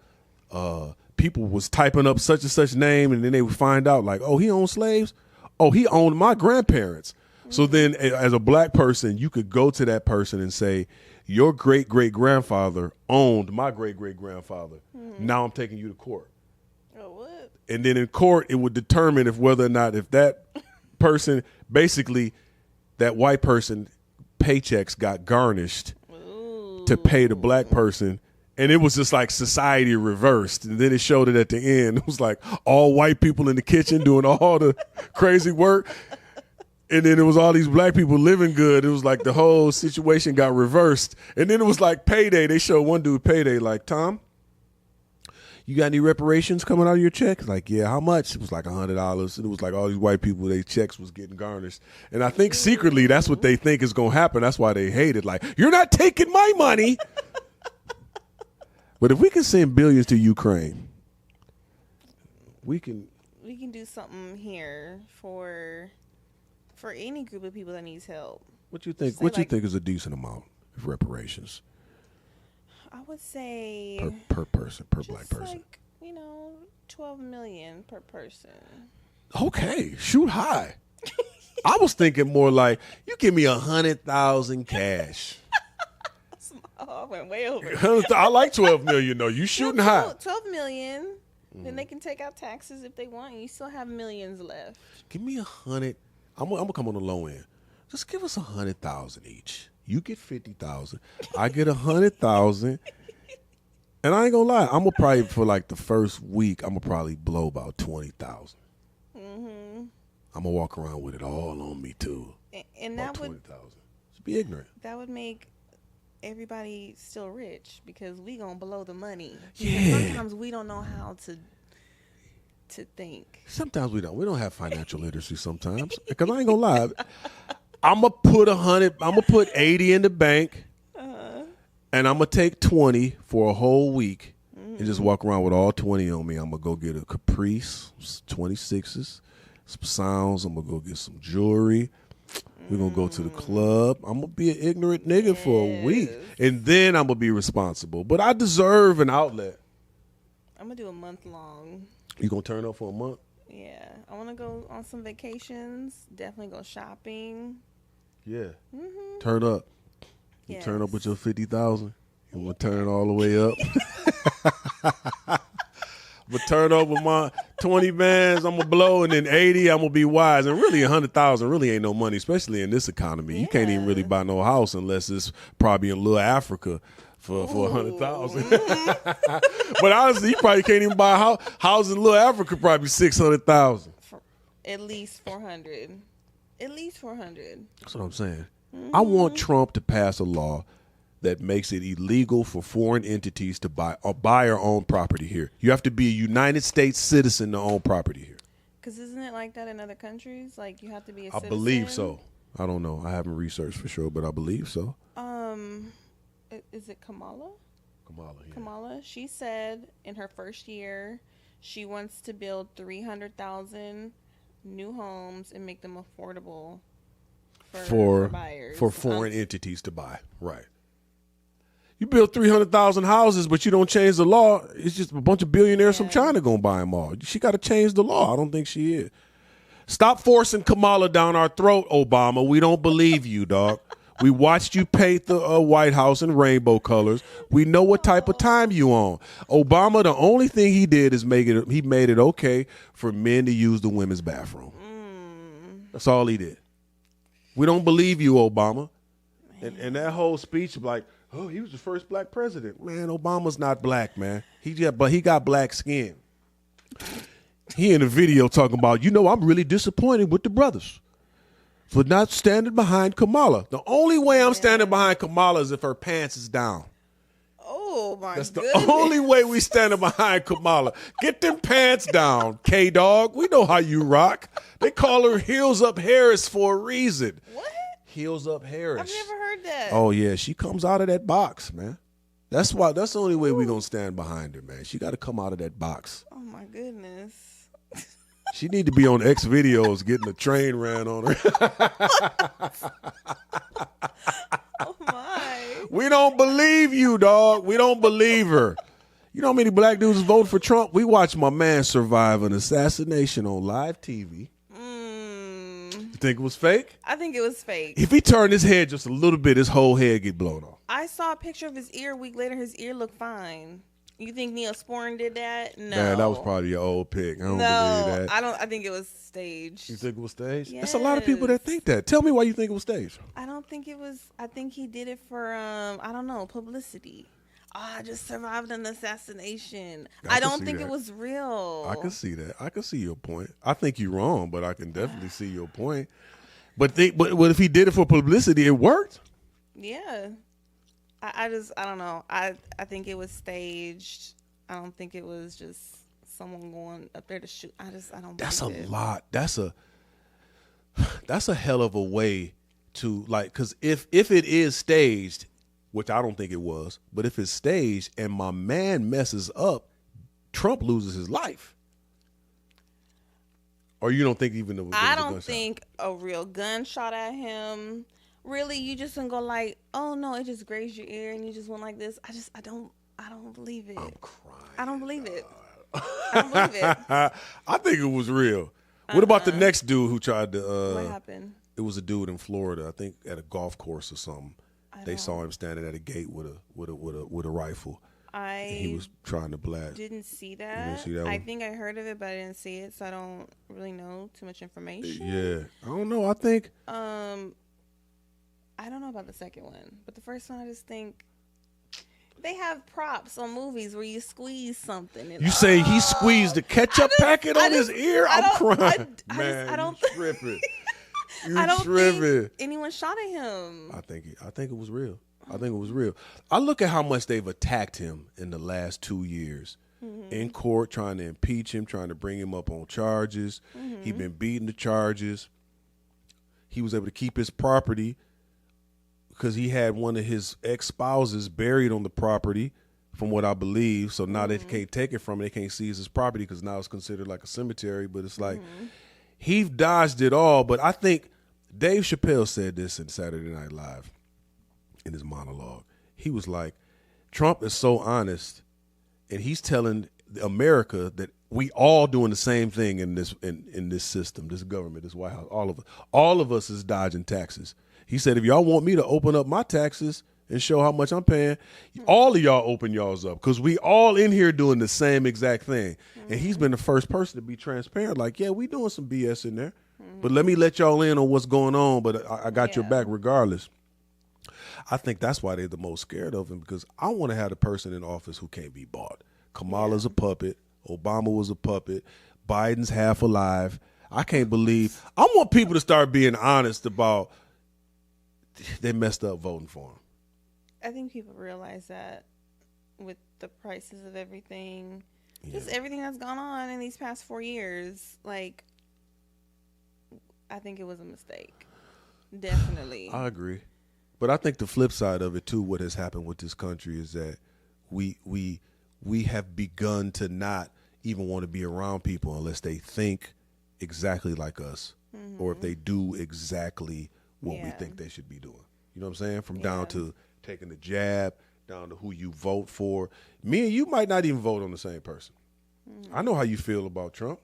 people was typing up such and such name, and then they would find out like, oh, he owned slaves? Oh, he owned my grandparents. So then as a black person, you could go to that person and say, your great-great-grandfather owned my great-great-grandfather. Now I'm taking you to court. Oh, what? And then in court, it would determine if whether or not if that person, basically that white person paychecks got garnished to pay the black person. And it was just like society reversed. And then it showed it at the end. It was like all white people in the kitchen doing all the crazy work. And then it was all these black people living good. It was like the whole situation got reversed. And then it was like payday. They showed one dude payday like, Tom, you got any reparations coming out of your check? Like, yeah, how much? It was like $100. And it was like all these white people, their checks was getting garnished. And I think secretly that's what they think is going to happen. That's why they hate it. Like, you're not taking my money. But if we can send billions to Ukraine, we can do something here for any group of people that needs help. What you think? What you think is a decent amount of reparations? I would say per person, per just black person. like, 12 million per person. Okay, shoot high. I was thinking more like you give me 100,000 cash. Oh, I went way over. I like 12 million though. You shooting high. 12 million. Then they can take out taxes if they want, and you still have millions left. Give me 100. I'm gonna come on the low end. Just give us 100,000 each. You get 50,000. I get 100,000. And I ain't gonna lie, I'm gonna probably for like the first week, I'm gonna probably blow about 20,000. I'm gonna walk around with it all on me too. And about that would 20,000. Just be ignorant. That would make everybody still rich because we gonna blow the money. Yeah. Sometimes we don't know how to think. Sometimes we don't. We don't have financial literacy sometimes. Because I ain't gonna lie, I'm gonna put 100. I'm gonna put 80 in the bank, and I'm gonna take 20 for a whole week, and just walk around with all 20 on me. I'm gonna go get a Caprice, 26s, some sounds. I'm gonna go get some jewelry. We're gonna go to the club. I'm gonna be an ignorant nigga for a week, and then I'm gonna be responsible. But I deserve an outlet. I'm gonna do a month long. You gonna turn up for a month? Yeah, I want to go on some vacations. Definitely go shopping. Yeah. Turn up. You turn up with your 50,000. You want to turn it all the way up. But turn up with my 20 bands, I'm gonna blow, and then 80, I'm gonna be wise. And really, 100,000 really ain't no money, especially in this economy. You can't even really buy no house unless it's probably in little Africa for 100,000. But honestly, you probably can't even buy a house in little Africa, probably 600,000. At least 400. At least 400. That's what I'm saying. I want Trump to pass a law that makes it illegal for foreign entities to buy or own property here. You have to be a United States citizen to own property here. Because isn't it like that in other countries? Like you have to be a I citizen? believe so. I don't know. I haven't researched for sure, but I believe so. Is it Kamala? Kamala, yeah. Kamala, she said in her first year, she wants to build 300,000 new homes and make them affordable for buyers. For foreign entities to buy. Right. You build 300,000 houses, but you don't change the law. It's just a bunch of billionaires from China going to buy them all. She got to change the law. I don't think she is. Stop forcing Kamala down our throat, Obama. We don't believe you, dog. We watched you paint the White House in rainbow colors. We know what type of time you on. Obama, the only thing he did is he made it okay for men to use the women's bathroom. That's all he did. We don't believe you, Obama. And that whole speech, like, Oh, he was the first black president. Man, Obama's not black, man. But he got black skin. He in a video talking about, I'm really disappointed with the brothers for not standing behind Kamala. The only way I'm standing behind Kamala is if her pants is down. Oh, my That's goodness. the only way we standing behind Kamala. Get them pants down, K-Dog. We know how you rock. They call her Heels Up Harris for a reason. What? Heels Up Harris. I've never heard that. Oh, yeah. She comes out of that box, man. That's the only way we going to stand behind her, man. She got to come out of that box. Oh, my goodness. She need to be on X videos getting a train ran on her. Oh, my. We don't believe you, dog. We don't believe her. You know how many black dudes voted for Trump? We watched my man survive an assassination on live TV. You think it was fake? I think it was fake. If he turned his head just a little bit, his whole head get blown off. I saw a picture of his ear a week later. His ear looked fine. You think Neosporin did that? No. Man, that was probably your old pick. I don't believe that. I think it was staged. You think it was staged? Yes. There's a lot of people that think that. Tell me why you think it was staged. I don't think it was. I think he did it for I don't know, publicity. I just survived an assassination. I don't think it was real. I can see that. I can see your point. I think you're wrong, but I can definitely see your point. But if he did it for publicity, it worked. Yeah. I don't know. I think it was staged. I don't think it was just someone going up there to shoot. I don't. That's a believe it. lot. That's a hell of a way to because if it is staged, which I don't think it was, but if it's staged and my man messes up, Trump loses his life. Or you don't think even the I don't think a real gun shot at him. Really, you just gonna go like, oh no, it just grazed your ear and you just went like this. I don't believe it. I'm crying. I don't believe it. I don't believe it. I think it was real. What about the next dude who tried to? What happened? It was a dude in Florida, I think, at a golf course or something. They saw him standing at a gate with a rifle. He was trying to blast. Didn't see You that. didn't see that I one? think I heard of it, but I didn't see it, so I don't really know too much information. Yeah, I don't know. I think I don't know about the second one, but the first one, I just think they have props on movies where you squeeze something. And, you say he squeezed the ketchup packet on his ear. I'm crying, man. I don't you tripping. You I don't tripping. think anyone shot at him. I think it was real. I think it was real. I look at how much they've attacked him in the last 2 years. In court, trying to impeach him, trying to bring him up on charges. He's been beating the charges. He was able to keep his property because he had one of his ex-spouses buried on the property, from what I believe. So now they can't take it from him. They can't seize his property because now it's considered like a cemetery. But it's like he dodged it all. But I think Dave Chappelle said this in Saturday Night Live in his monologue. He was like, Trump is so honest, and he's telling America that we all doing the same thing in this system, this government, this White House. All of us is dodging taxes. He said, if y'all want me to open up my taxes and show how much I'm paying, all of y'all open y'all's up because we all in here doing the same exact thing. And he's been the first person to be transparent. Like, yeah, we doing some BS in there, but let me let y'all in on what's going on. But I got your back regardless. I think that's why they're the most scared of him, because I want to have the person in office who can't be bought. Kamala's a puppet. Obama was a puppet. Biden's half alive. I can't believe. I want people to start being honest about they messed up voting for him. I think people realize that with the prices of everything, just everything that's gone on in these past 4 years, like, I think it was a mistake. Definitely. I agree. But I think the flip side of it too, what has happened with this country is that we have begun to not even want to be around people unless they think exactly like us, or if they do exactly what we think they should be doing. You know what I'm saying? From down to taking the jab, down to who you vote for. Me and you might not even vote on the same person. I know how you feel about Trump.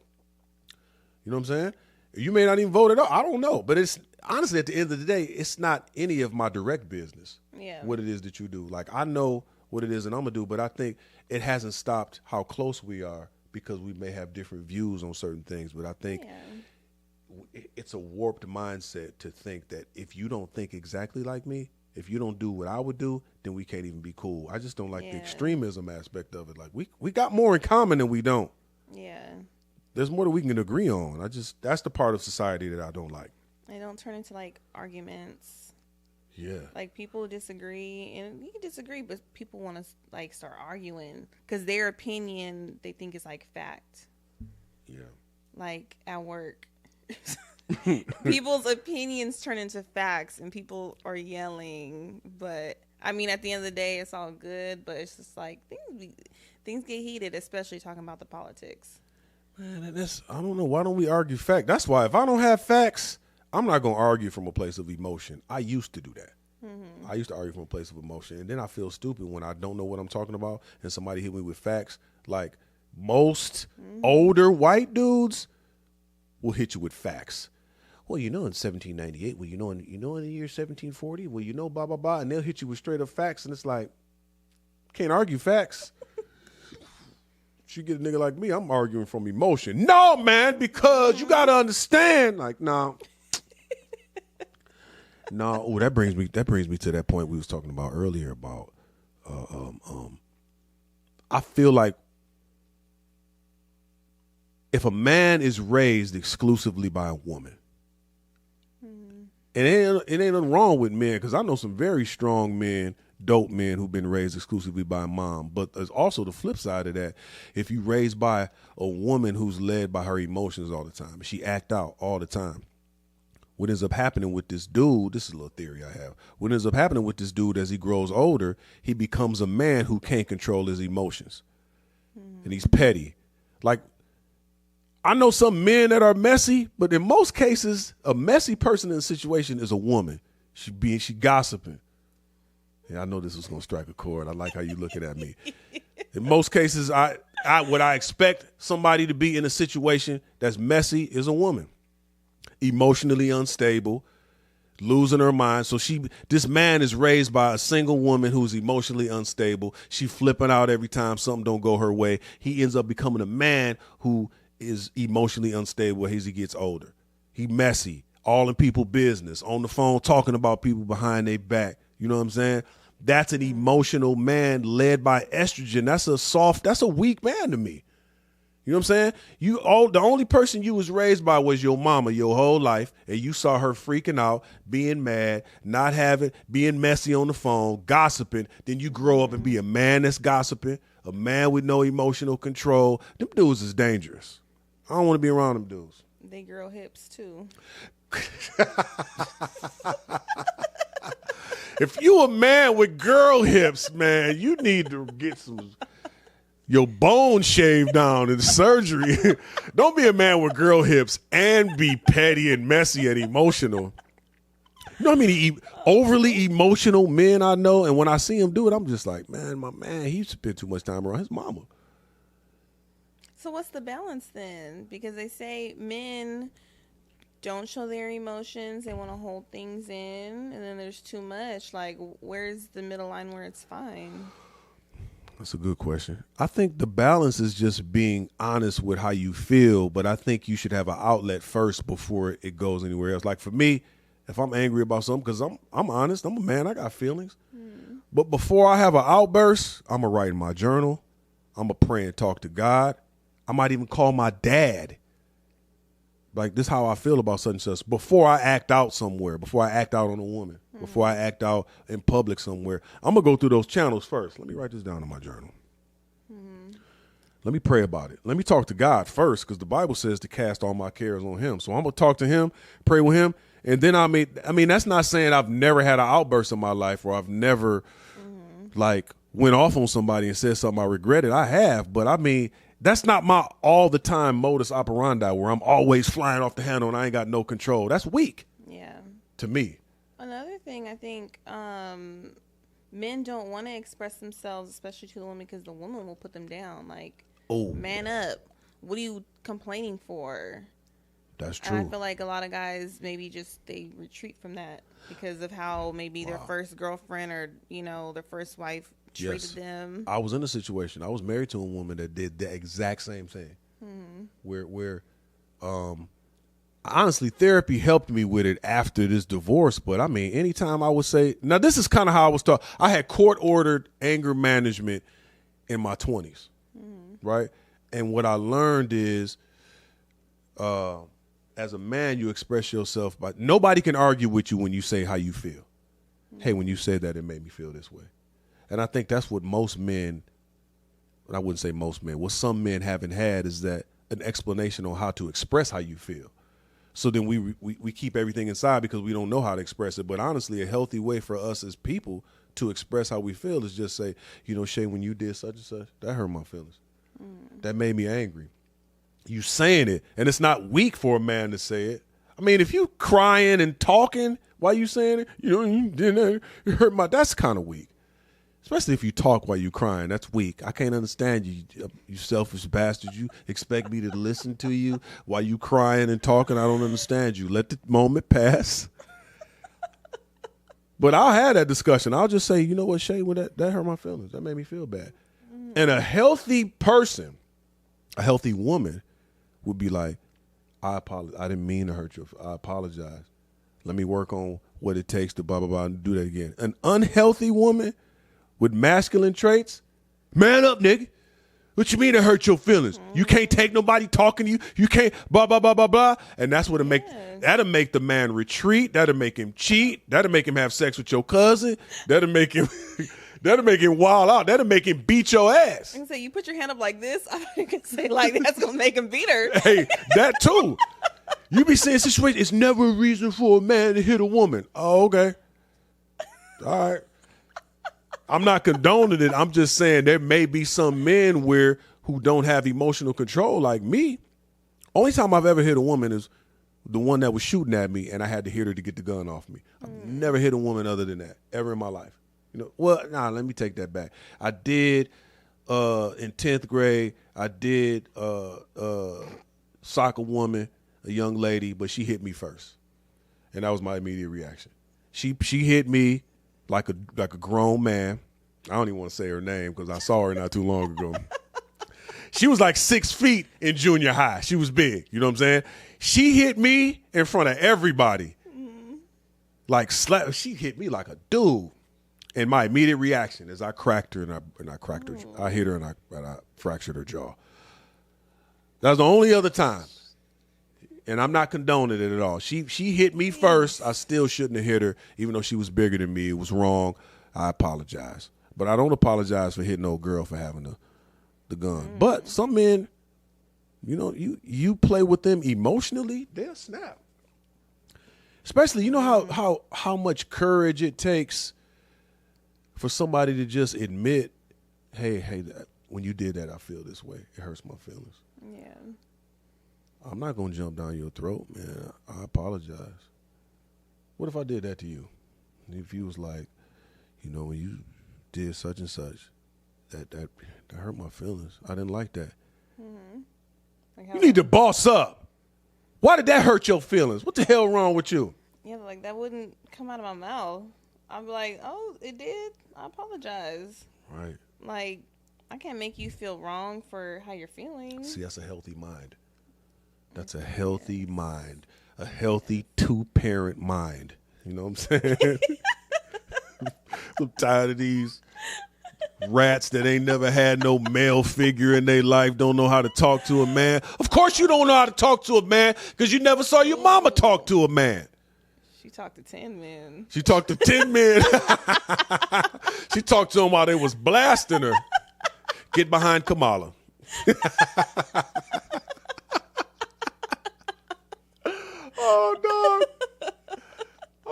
You know what I'm saying? You may not even vote at all. I don't know. But it's honestly, at the end of the day, it's not any of my direct business what it is that you do. Like, I know what it is and I'm going to do, but I think it hasn't stopped how close we are because we may have different views on certain things. But I think it's a warped mindset to think that if you don't think exactly like me, If you don't do what I would do, then we can't even be cool. I just don't like the extremism aspect of it. Like we got more in common than we don't. Yeah. There's more that we can agree on. That's the part of society that I don't like. They don't turn into like arguments. Yeah. Like people disagree, and you can disagree, but people want to like start arguing because their opinion they think is like fact. Yeah. Like at work. People's opinions turn into facts and people are yelling, but I mean at the end of the day it's all good, but it's just like things get heated, especially talking about the politics. Man, I don't know, why don't we argue fact? That's why if I don't have facts, I'm not going to argue from a place of emotion. I used to do that. I used to argue from a place of emotion, and then I feel stupid when I don't know what I'm talking about and somebody hit me with facts. Like most older white dudes will hit you with facts. Well, in 1798, well, in the year 1740, well, blah, blah, blah, and they'll hit you with straight up facts, and it's like, can't argue facts. You get a nigga like me, I'm arguing from emotion. No, man, because you got to understand. Like, no. No, that brings me to that point we was talking about earlier about, I feel like if a man is raised exclusively by a woman, and it ain't nothing wrong with men, because I know some very strong men, dope men who've been raised exclusively by a mom. But there's also the flip side of that. If you raised by a woman who's led by her emotions all the time, and she act out all the time, what ends up happening with this dude, this is a little theory I have, what ends up happening with this dude as he grows older, he becomes a man who can't control his emotions. And he's petty. Like, I know some men that are messy, but in most cases, a messy person in a situation is a woman. She gossiping. Yeah, I know this was gonna strike a chord. I like how you looking at me. In most cases, what I expect somebody to be in a situation that's messy is a woman, emotionally unstable, losing her mind. So this man is raised by a single woman who's emotionally unstable. She flipping out every time something don't go her way. He ends up becoming a man who is emotionally unstable as he gets older. He messy, all in people's business, on the phone talking about people behind their back. You know what I'm saying? That's an emotional man led by estrogen. That's a weak man to me. You know what I'm saying? The only person you was raised by was your mama your whole life, and you saw her freaking out, being mad, being messy on the phone, gossiping. Then you grow up and be a man that's gossiping, a man with no emotional control. Them dudes is dangerous. I don't want to be around them dudes. They grow hips too. If you a man with girl hips, man, you need to get your bone shaved down in surgery. Don't be a man with girl hips and be petty and messy and emotional. You know how many overly emotional men I know, and when I see him do it, I'm just like, man, my man, he spent too much time around his mama. So what's the balance then? Because they say men don't show their emotions. They want to hold things in, and then there's too much. Like, where's the middle line where it's fine? That's a good question. I think the balance is just being honest with how you feel, but I think you should have an outlet first before it goes anywhere else. Like for me, if I'm angry about something, because I'm honest, I'm a man, I got feelings. But before I have an outburst, I'm going to write in my journal. I'm going to pray and talk to God. I might even call my dad. Like, this is how I feel about such and such. Before I act out somewhere, before I act out on a woman, before I act out in public somewhere, I'm going to go through those channels first. Let me write this down in my journal. Let me pray about it. Let me talk to God first, because the Bible says to cast all my cares on him. So I'm going to talk to him, pray with him. And then I mean, that's not saying I've never had an outburst in my life or I've never, went off on somebody and said something I regretted. I have. But, I mean, that's not my all-the-time modus operandi where I'm always flying off the handle and I ain't got no control. That's weak. Yeah. To me. Another thing, I think men don't want to express themselves, especially to the woman, because the woman will put them down. Like, man up. What are you complaining for? That's true. And I feel like a lot of guys maybe they retreat from that because of how maybe their first girlfriend or, their first wife treated them. I was in a situation. I was married to a woman that did the exact same thing. Where honestly, therapy helped me with it after this divorce. But I mean, anytime I would say, now this is kind of how I was taught. I had court-ordered anger management in my 20s, right? And what I learned is, as a man, you express yourself by, nobody can argue with you when you say how you feel. Hey, when you said that, it made me feel this way. And I think that's what most men, I wouldn't say most men, what some men haven't had is that an explanation on how to express how you feel. So then we keep everything inside because we don't know how to express it. But honestly, a healthy way for us as people to express how we feel is just say, you know, Shay, when you did such and such, that hurt my feelings. That made me angry. You saying it, and it's not weak for a man to say it. I mean, if you crying and talking while you saying it, you know, you didn't hurt my, that's kind of weak. Especially if you talk while you crying, that's weak. I can't understand you, you selfish bastard. You expect me to listen to you while you crying and talking. I don't understand you. Let the moment pass. But I'll have that discussion. I'll just say, you know what, Shay, that hurt my feelings. That made me feel bad. And a healthy person, a healthy woman would be like, I apologize. I didn't mean to hurt you. I apologize. Let me work on what it takes to blah, blah, blah, and do that again. An unhealthy woman with masculine traits, man up, nigga. What you mean to hurt your feelings? You can't take nobody talking to you. You can't blah, blah, blah, blah, blah. And that's what that'll make the man retreat. That'll make him cheat. That'll make him have sex with your cousin. That'll make him wild out. That'll make him beat your ass. I can say, you put your hand up like this. I can say, like, that's going to make him beat her. Hey, that too. You be saying situation, it's never a reason for a man to hit a woman. Oh, okay. All right. I'm not condoning it. I'm just saying there may be some men who don't have emotional control like me. Only time I've ever hit a woman is the one that was shooting at me, and I had to hit her to get the gun off me. I've never hit a woman other than that, ever in my life. You know, well, let me take that back. I did in 10th grade. I did sock a woman, a young lady, but she hit me first, and that was my immediate reaction. She hit me like a grown man. I don't even want to say her name because I saw her not too long ago. She was like 6 feet in junior high. She was big. You know what I'm saying? She hit me in front of everybody. Like slap. She hit me like a dude. And my immediate reaction is I cracked her and I cracked her. I hit her and I fractured her jaw. That was the only other time. And I'm not condoning it at all. She hit me first. I still shouldn't have hit her, even though she was bigger than me. It was wrong. I apologize. But I don't apologize for hitting no girl for having the gun. But some men, you know, you play with them emotionally, they'll snap. Especially, you know how much courage it takes for somebody to just admit, hey, when you did that, I feel this way. It hurts my feelings. Yeah. I'm not going to jump down your throat, man. I apologize. What if I did that to you? If you was like, you know, when you did such and such, that hurt my feelings. I didn't like that. Like you need to boss up. Why did that hurt your feelings? What the hell wrong with you? Yeah, like that wouldn't come out of my mouth. I'd be like, oh, it did? I apologize. Right. Like, I can't make you feel wrong for how you're feeling. See, that's a healthy mind. That's a healthy mind. A healthy 2-parent mind. You know what I'm saying? I'm tired of these rats that ain't never had no male figure in their life, don't know how to talk to a man. Of course you don't know how to talk to a man because you never saw your mama talk to a man. She talked to 10 men. She talked to 10 men. She talked to them while they was blasting her. Get behind Kamala. Oh, no.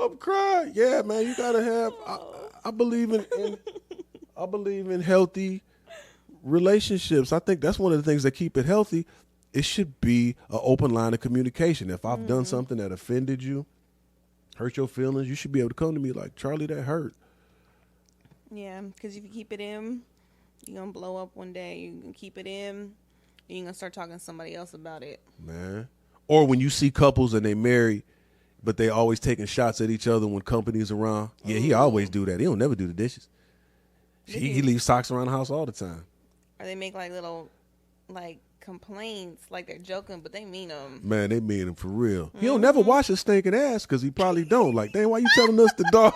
I'm crying. Yeah, man, you got to have, I believe in healthy relationships. I think that's one of the things that keep it healthy. It should be an open line of communication. If I've done something that offended you, hurt your feelings, you should be able to come to me like, Charlie, that hurt. Yeah, because if you keep it in, you're going to blow up one day. You can keep it in, and you're going to start talking to somebody else about it. Man. Or when you see couples and they marry, but they always taking shots at each other when company's around. Yeah, he always do that. He don't never do the dishes. He leaves socks around the house all the time. Or they make like little, like complaints like they're joking, but they mean them. Man, they mean him for real. He don't never wash his stinking ass because he probably don't. Like, dang, why you telling us the dog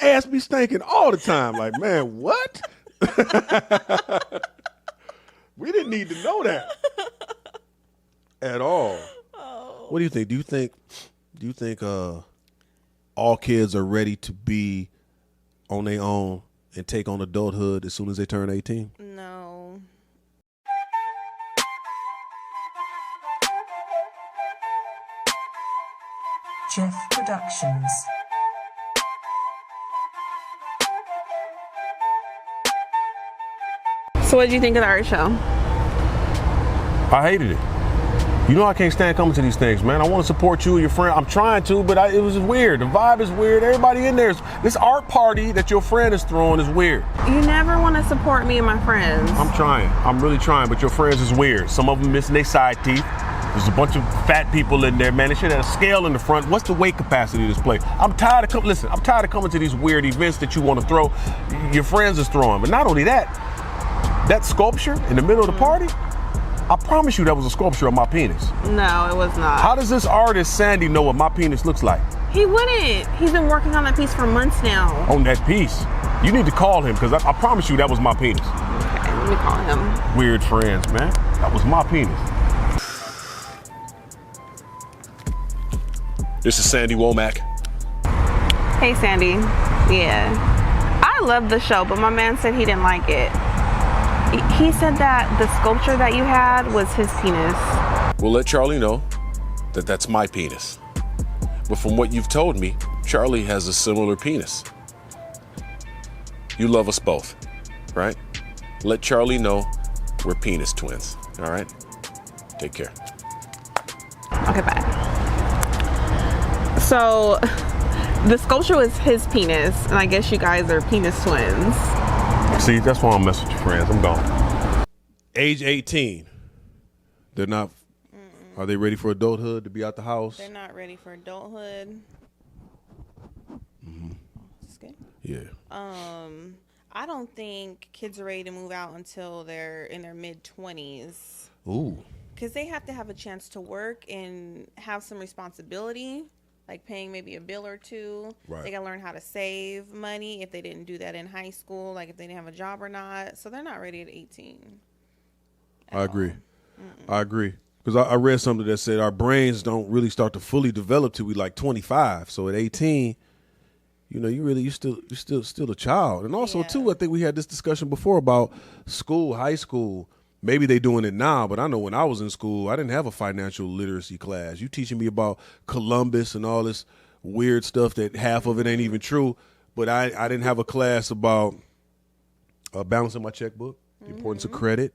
ass be stinking all the time? Like, man, what? We didn't need to know that at all. Oh. What do you think? Do you think all kids are ready to be on their own and take on adulthood as soon as they turn 18? No. Jeff Productions. So what did you think of the art show? I hated it. You know I can't stand coming to these things, man. I want to support you and your friend. I'm trying to, but it was weird. The vibe is weird. Everybody in there. This art party that your friend is throwing is weird. You never want to support me and my friends. I'm trying. I'm really trying, but your friends is weird. Some of them missing their side teeth. There's a bunch of fat people in there, man. They should have a scale in the front. What's the weight capacity of this place? I'm tired of coming to these weird events that you want to throw. Your friends is throwing. But not only that, that sculpture in the middle of the party, I promise you that was a sculpture of my penis. No, it was not. How does this artist, Sandy, know what my penis looks like? He wouldn't. He's been working on that piece for months now. On that piece? You need to call him, because I promise you that was my penis. Okay, let me call him. Weird friends, man. That was my penis. This is Sandy Womack. Hey, Sandy. Yeah. I loved the show, but my man said he didn't like it. He said that the sculpture that you had was his penis. We'll let Charlie know that that's my penis. But from what you've told me, Charlie has a similar penis. You love us both, right? Let Charlie know we're penis twins, all right? Take care. Okay, bye. So, the sculpture was his penis, and I guess you guys are penis twins. See, that's why I'm messing with your friends. I'm gone. Age 18. They're not. Are they ready for adulthood to be out the house? They're not ready for adulthood. That's good. Yeah. I don't think kids are ready to move out until they're in their mid-20s. Ooh. Because they have to have a chance to work and have some responsibility, like paying maybe a bill or two. Right. They got to learn how to save money if they didn't do that in high school, like if they didn't have a job or not. So they're not ready at 18. I agree. I agree. Because I read something that said our brains don't really start to fully develop till we like 25. So at 18, you know, you're still a child. And also too, I think we had this discussion before about school, high school. Maybe they doing it now, but I know when I was in school, I didn't have a financial literacy class. You teaching me about Columbus and all this weird stuff that half of it ain't even true. But I didn't have a class about balancing my checkbook, the importance of credit.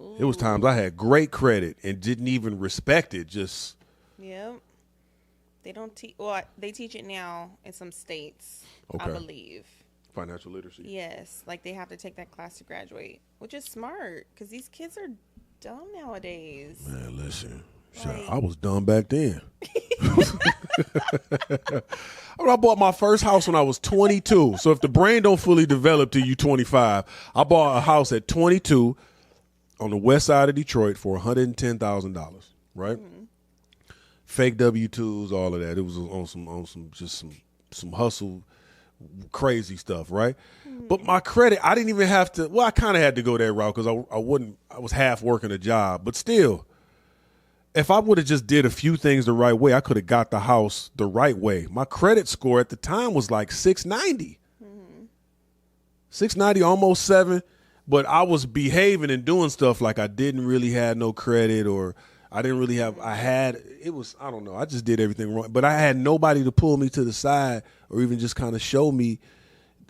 Ooh. It was times I had great credit and didn't even respect it. Just yep. They don't teach. Well, they teach it now in some states, I believe. Financial literacy. Yes, like they have to take that class to graduate, which is smart because these kids are dumb nowadays. Man, listen, Like, I was dumb back then. I bought my first house when I was 22. So if the brain don't fully develop till you 25, I bought a house at 22 on the west side of Detroit for $110,000. Right? Mm-hmm. Fake W-2s, all of that. It was on some hustle, crazy stuff, right? Mm-hmm. But my credit, I didn't even have to. Well, I kind of had to go that route because I was half working a job, but still. If I would have just did a few things the right way, I could have got the house the right way. My credit score at the time was like 690. Mm-hmm. 690, almost 7. But I was behaving and doing stuff like I didn't really have no credit or I didn't really have, I don't know. I just did everything wrong. But I had nobody to pull me to the side or even just kind of show me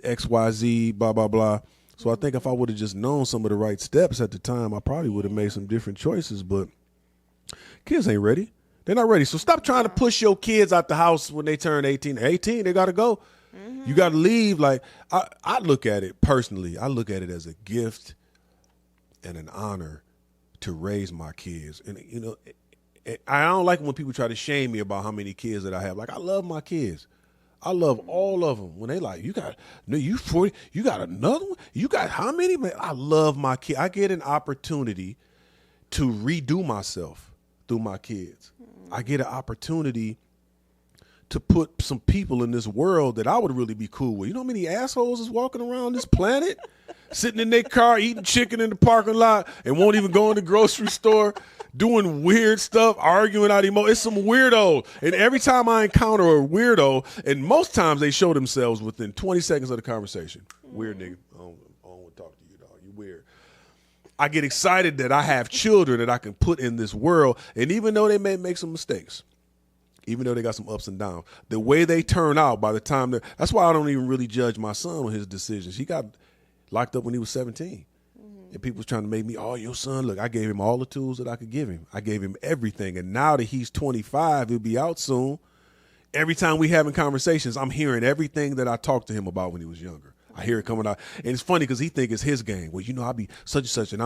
X, Y, Z, blah, blah, blah. So I think if I would have just known some of the right steps at the time, I probably would have made some different choices. But kids ain't ready. They're not ready. So stop trying to push your kids out the house when they turn 18. 18, they got to go. Mm-hmm. You got to leave. Like, I look at it personally. I look at it as a gift and an honor to raise my kids. And, you know, I don't like when people try to shame me about how many kids that I have. Like, I love my kids. I love all of them. When they like, you 40, you got another one? You got how many? Man, I love my kid. I get an opportunity to redo myself through my kids. I get an opportunity to put some people in this world that I would really be cool with. You know how many assholes is walking around this planet, sitting in their car, eating chicken in the parking lot, and won't even go in the grocery store, doing weird stuff, arguing out emotion. It's some weirdo. And every time I encounter a weirdo, and most times they show themselves within 20 seconds of the conversation. Weird nigga. I don't want to talk to you, dog. You weird. I get excited that I have children that I can put in this world, and even though they may make some mistakes, even though they got some ups and downs, the way they turn out by the time that's why I don't even really judge my son on his decisions. He got locked up when he was 17. And people was trying to make me, oh, your son, look, I gave him all the tools that I could give him. I gave him everything. And now that he's 25, he'll be out soon. Every time we having conversations, I'm hearing everything that I talked to him about when he was younger. I hear it coming out. And it's funny because he think it's his game. Well, I'll be such and such. And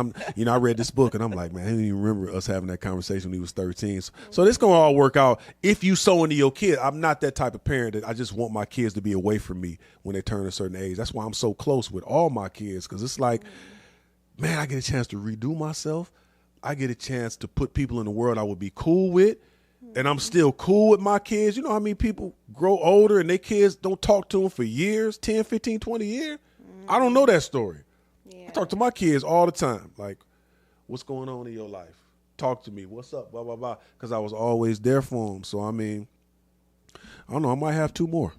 I read this book and I'm like, man, I didn't even remember us having that conversation when he was 13. So this going to all work out if you sow into your kid. I'm not that type of parent that I just want my kids to be away from me when they turn a certain age. That's why I'm so close with all my kids, because it's like, man, I get a chance to redo myself. I get a chance to put people in the world I would be cool with. And I'm still cool with my kids. You know how many people grow older and their kids don't talk to them for years, 10, 15, 20 years? I don't know that story. Yeah. I talk to my kids all the time. Like, what's going on in your life? Talk to me. What's up? Blah, blah, blah. Because I was always there for them. So, I mean, I don't know. I might have 2 more.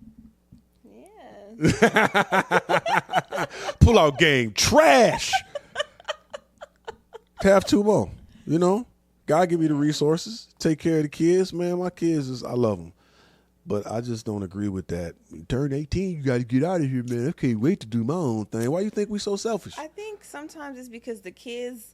Yeah. Pull out game. Trash. Have 2 more, you know? God give me the resources. Take care of the kids, man. My kids, I love them. But I just don't agree with that. You turn 18, you got to get out of here, man. I can't wait to do my own thing. Why you think we so selfish? I think sometimes it's because the kids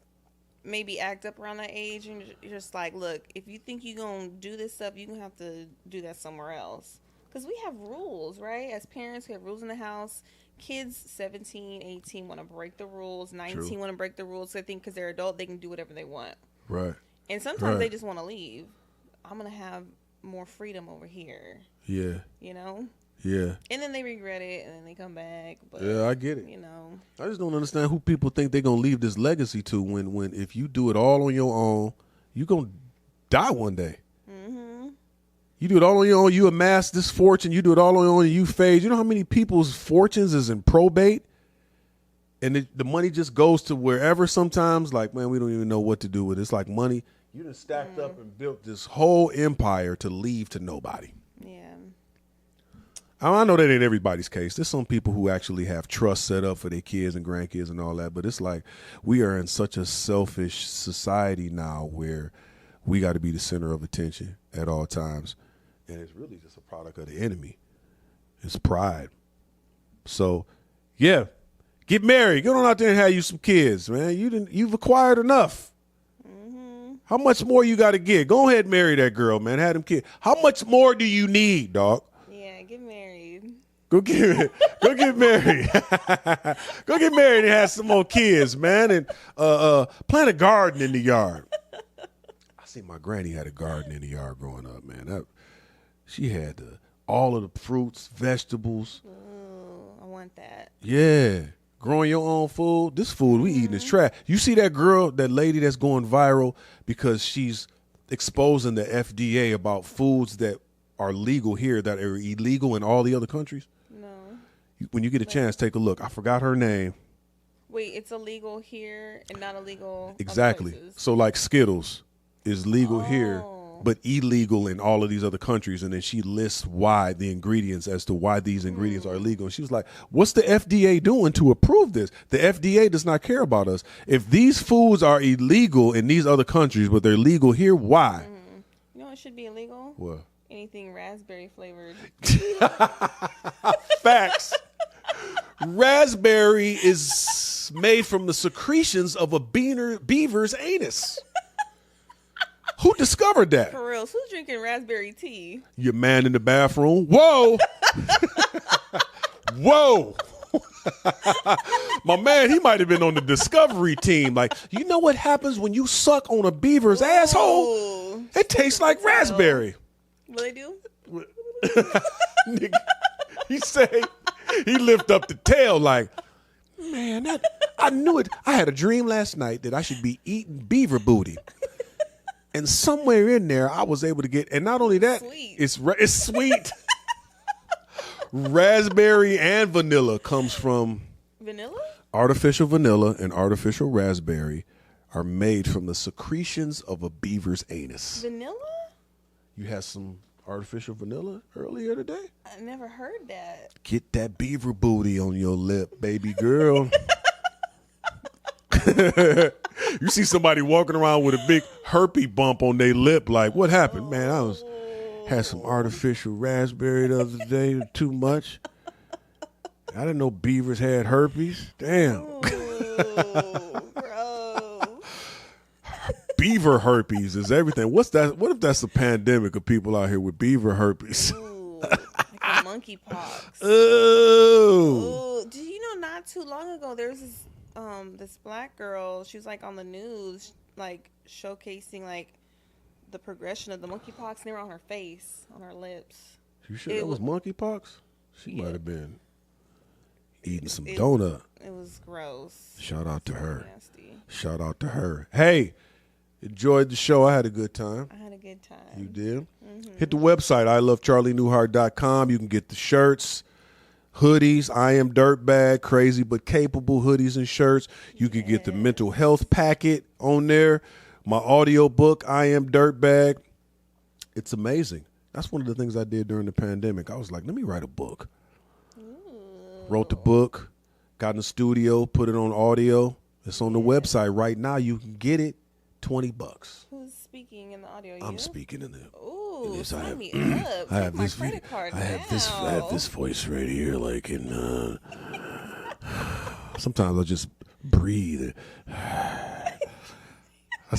maybe act up around that age and you're just like, look, if you think you're going to do this stuff, you're going to have to do that somewhere else. Because we have rules, right? As parents, we have rules in the house. Kids 17, 18 want to break the rules. 19 want to break the rules. So I think because they're adult, they can do whatever they want. Right. And sometimes they just want to leave. I'm going to have more freedom over here. Yeah. You know? Yeah. And then they regret it and then they come back. But, yeah, I get it. You know. I just don't understand who people think they're going to leave this legacy to when if you do it all on your own, you're going to die one day. Mm-hmm. You do it all on your own, you amass this fortune, you do it all on your own, and you fade. You know how many people's fortunes is in probate? And the money just goes to wherever sometimes, like, man, we don't even know what to do with it. It's like money. You done stacked up and built this whole empire to leave to nobody. Yeah. I know that ain't everybody's case. There's some people who actually have trust set up for their kids and grandkids and all that. But it's like we are in such a selfish society now where we got to be the center of attention at all times. And it's really just a product of the enemy. It's pride. So, yeah, get married. Get on out there and have you some kids, man. You've acquired enough. How much more you got to get? Go ahead and marry that girl, man. Have them kids. How much more do you need, dog? Yeah, get married. Go get married. Go get married and have some more kids, man. And plant a garden in the yard. I see my granny had a garden in the yard growing up, man. She had all of the fruits, vegetables. Ooh, I want that. Yeah. Growing your own food. This food we eating is trash. You see that girl, that lady that's going viral because she's exposing the FDA about foods that are legal here that are illegal in all the other countries? No. When you get a chance, take a look. I forgot her name. Wait, it's illegal here and not illegal Exactly. other places? So like Skittles is legal here, but illegal in all of these other countries. And then she lists why, the ingredients as to why these ingredients are illegal. And she was like, what's the FDA doing to approve this? The FDA does not care about us. If these foods are illegal in these other countries, but they're legal here, why? You know what should be illegal? What? Anything raspberry flavored. Facts. Raspberry is made from the secretions of a beaver's anus. Who discovered that? For real, who's drinking raspberry tea? Your man in the bathroom. Whoa. Whoa. My man, he might have been on the discovery team. Like, you know what happens when you suck on a beaver's asshole? It tastes like raspberry. What they do? Nigga, He say, he lift up the tail like, man, I knew it. I had a dream last night that I should be eating beaver booty. And somewhere in there, I was able to get, and not only that, Sweet. it's sweet. Raspberry and vanilla comes from Vanilla? artificial vanilla and artificial raspberry are made from the secretions of a beaver's anus. Vanilla? You had some artificial vanilla earlier today? I never heard that. Get that beaver booty on your lip, baby girl. You see somebody walking around with a big herpes bump on their lip, like, what happened? Man, had some artificial raspberry the other day, too much. I didn't know beavers had herpes. Damn. Ooh, gross. Beaver herpes is everything. What's that? What if that's a pandemic of people out here with beaver herpes? Ooh, like a monkeypox. Oh. Ooh, did you know not too long ago there was this black girl, she was like on the news, like showcasing like the progression of the monkeypox, and they were on her face, on her lips. You sure that was monkeypox? She Yeah. might have been eating some donut. It was gross. Shout out to her. Nasty. Shout out to her. Hey, enjoyed the show. I had a good time. I had a good time. You did? Hit the website, iamcharlienewhart.com. You can get the shirts, hoodies, I Am Dirtbag, crazy but capable hoodies and shirts. You can get the mental health packet on there. My audio book, I Am Dirtbag. It's amazing. That's one of the things I did during the pandemic. I was like, let me write a book. Wrote the book, got in the studio, put it on audio. It's on the website right now. You can get it, $20. Who's speaking in the audio? I'm you? speaking in there. Ooh, Yes, sign me up. I have Take my this credit card I have this voice right here, like in. Sometimes I just breathe. That's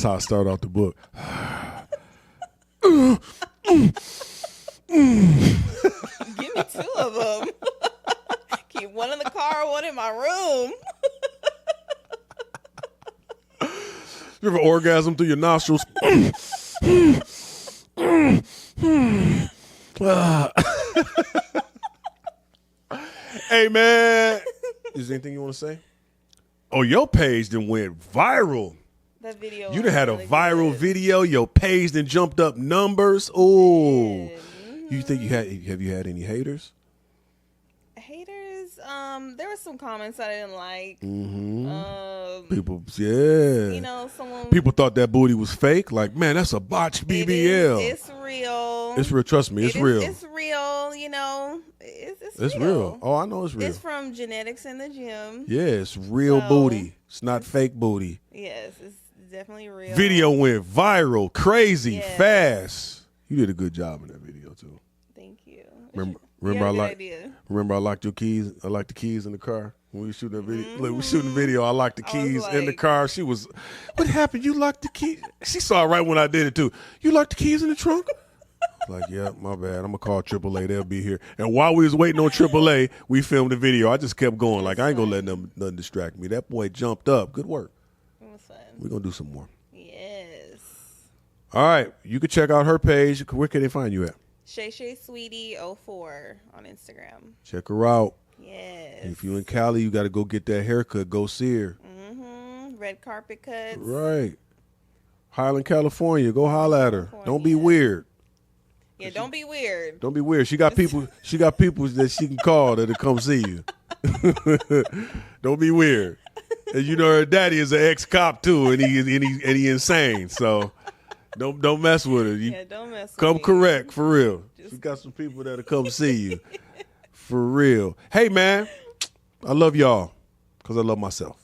how I start off the book. Give me two of them. Keep one in the car, one in my room. You ever orgasm through your nostrils? Hey, man. Is there anything you want to say? Oh, your page then went viral. That video. You was done had really a viral good. video. Your page then jumped up numbers. Oh, Mm-hmm. you think have you had any haters? Haters. There were some comments that I didn't like. People, yeah. You know, someone. People thought that booty was fake. Like, man, that's a botched BBL. It's real. It's real. Trust me, it's real. It's real. You know, it's It's real. Oh, I know it's real. It's from genetics in the gym. Yeah, it's real So- booty. It's not fake booty. Yes, it's definitely real. Video went viral, crazy, Yes. fast. You did a good job in that video too. Thank you. Remember, You had a good I idea. locked your keys. I locked the keys in the car when we shooting that video. Look, we shooting the video. I locked the Mm-hmm. I was keys in the like- car. She was, what happened? You locked the key? She saw it right when I did it too. You locked the keys in the trunk? Like, yeah, my bad. I'm gonna call AAA. They'll be here. And while we was waiting on AAA, we filmed the video. I just kept going. Like, I ain't gonna let nothing distract me. That boy jumped up. Good work. It was fun. We're gonna do some more. Yes. All right, you can check out her page. Where can they find you at? Shay Sweetie 04 on Instagram. Check her out. Yes. If you in Cali, you got to go get that haircut. Go see her. Red carpet cuts. Right. Highland, California. Go holler at her. Don't be California. weird. Yeah, don't be weird. Don't be weird. She got people. She got people that she can call that'll come see you. Don't be weird. And you know her daddy is an ex-cop too, and he insane. So don't mess with her. You Yeah, don't mess with come me. correct for real. She got some people that'll come see you for real. Hey man, I love y'all because I love myself.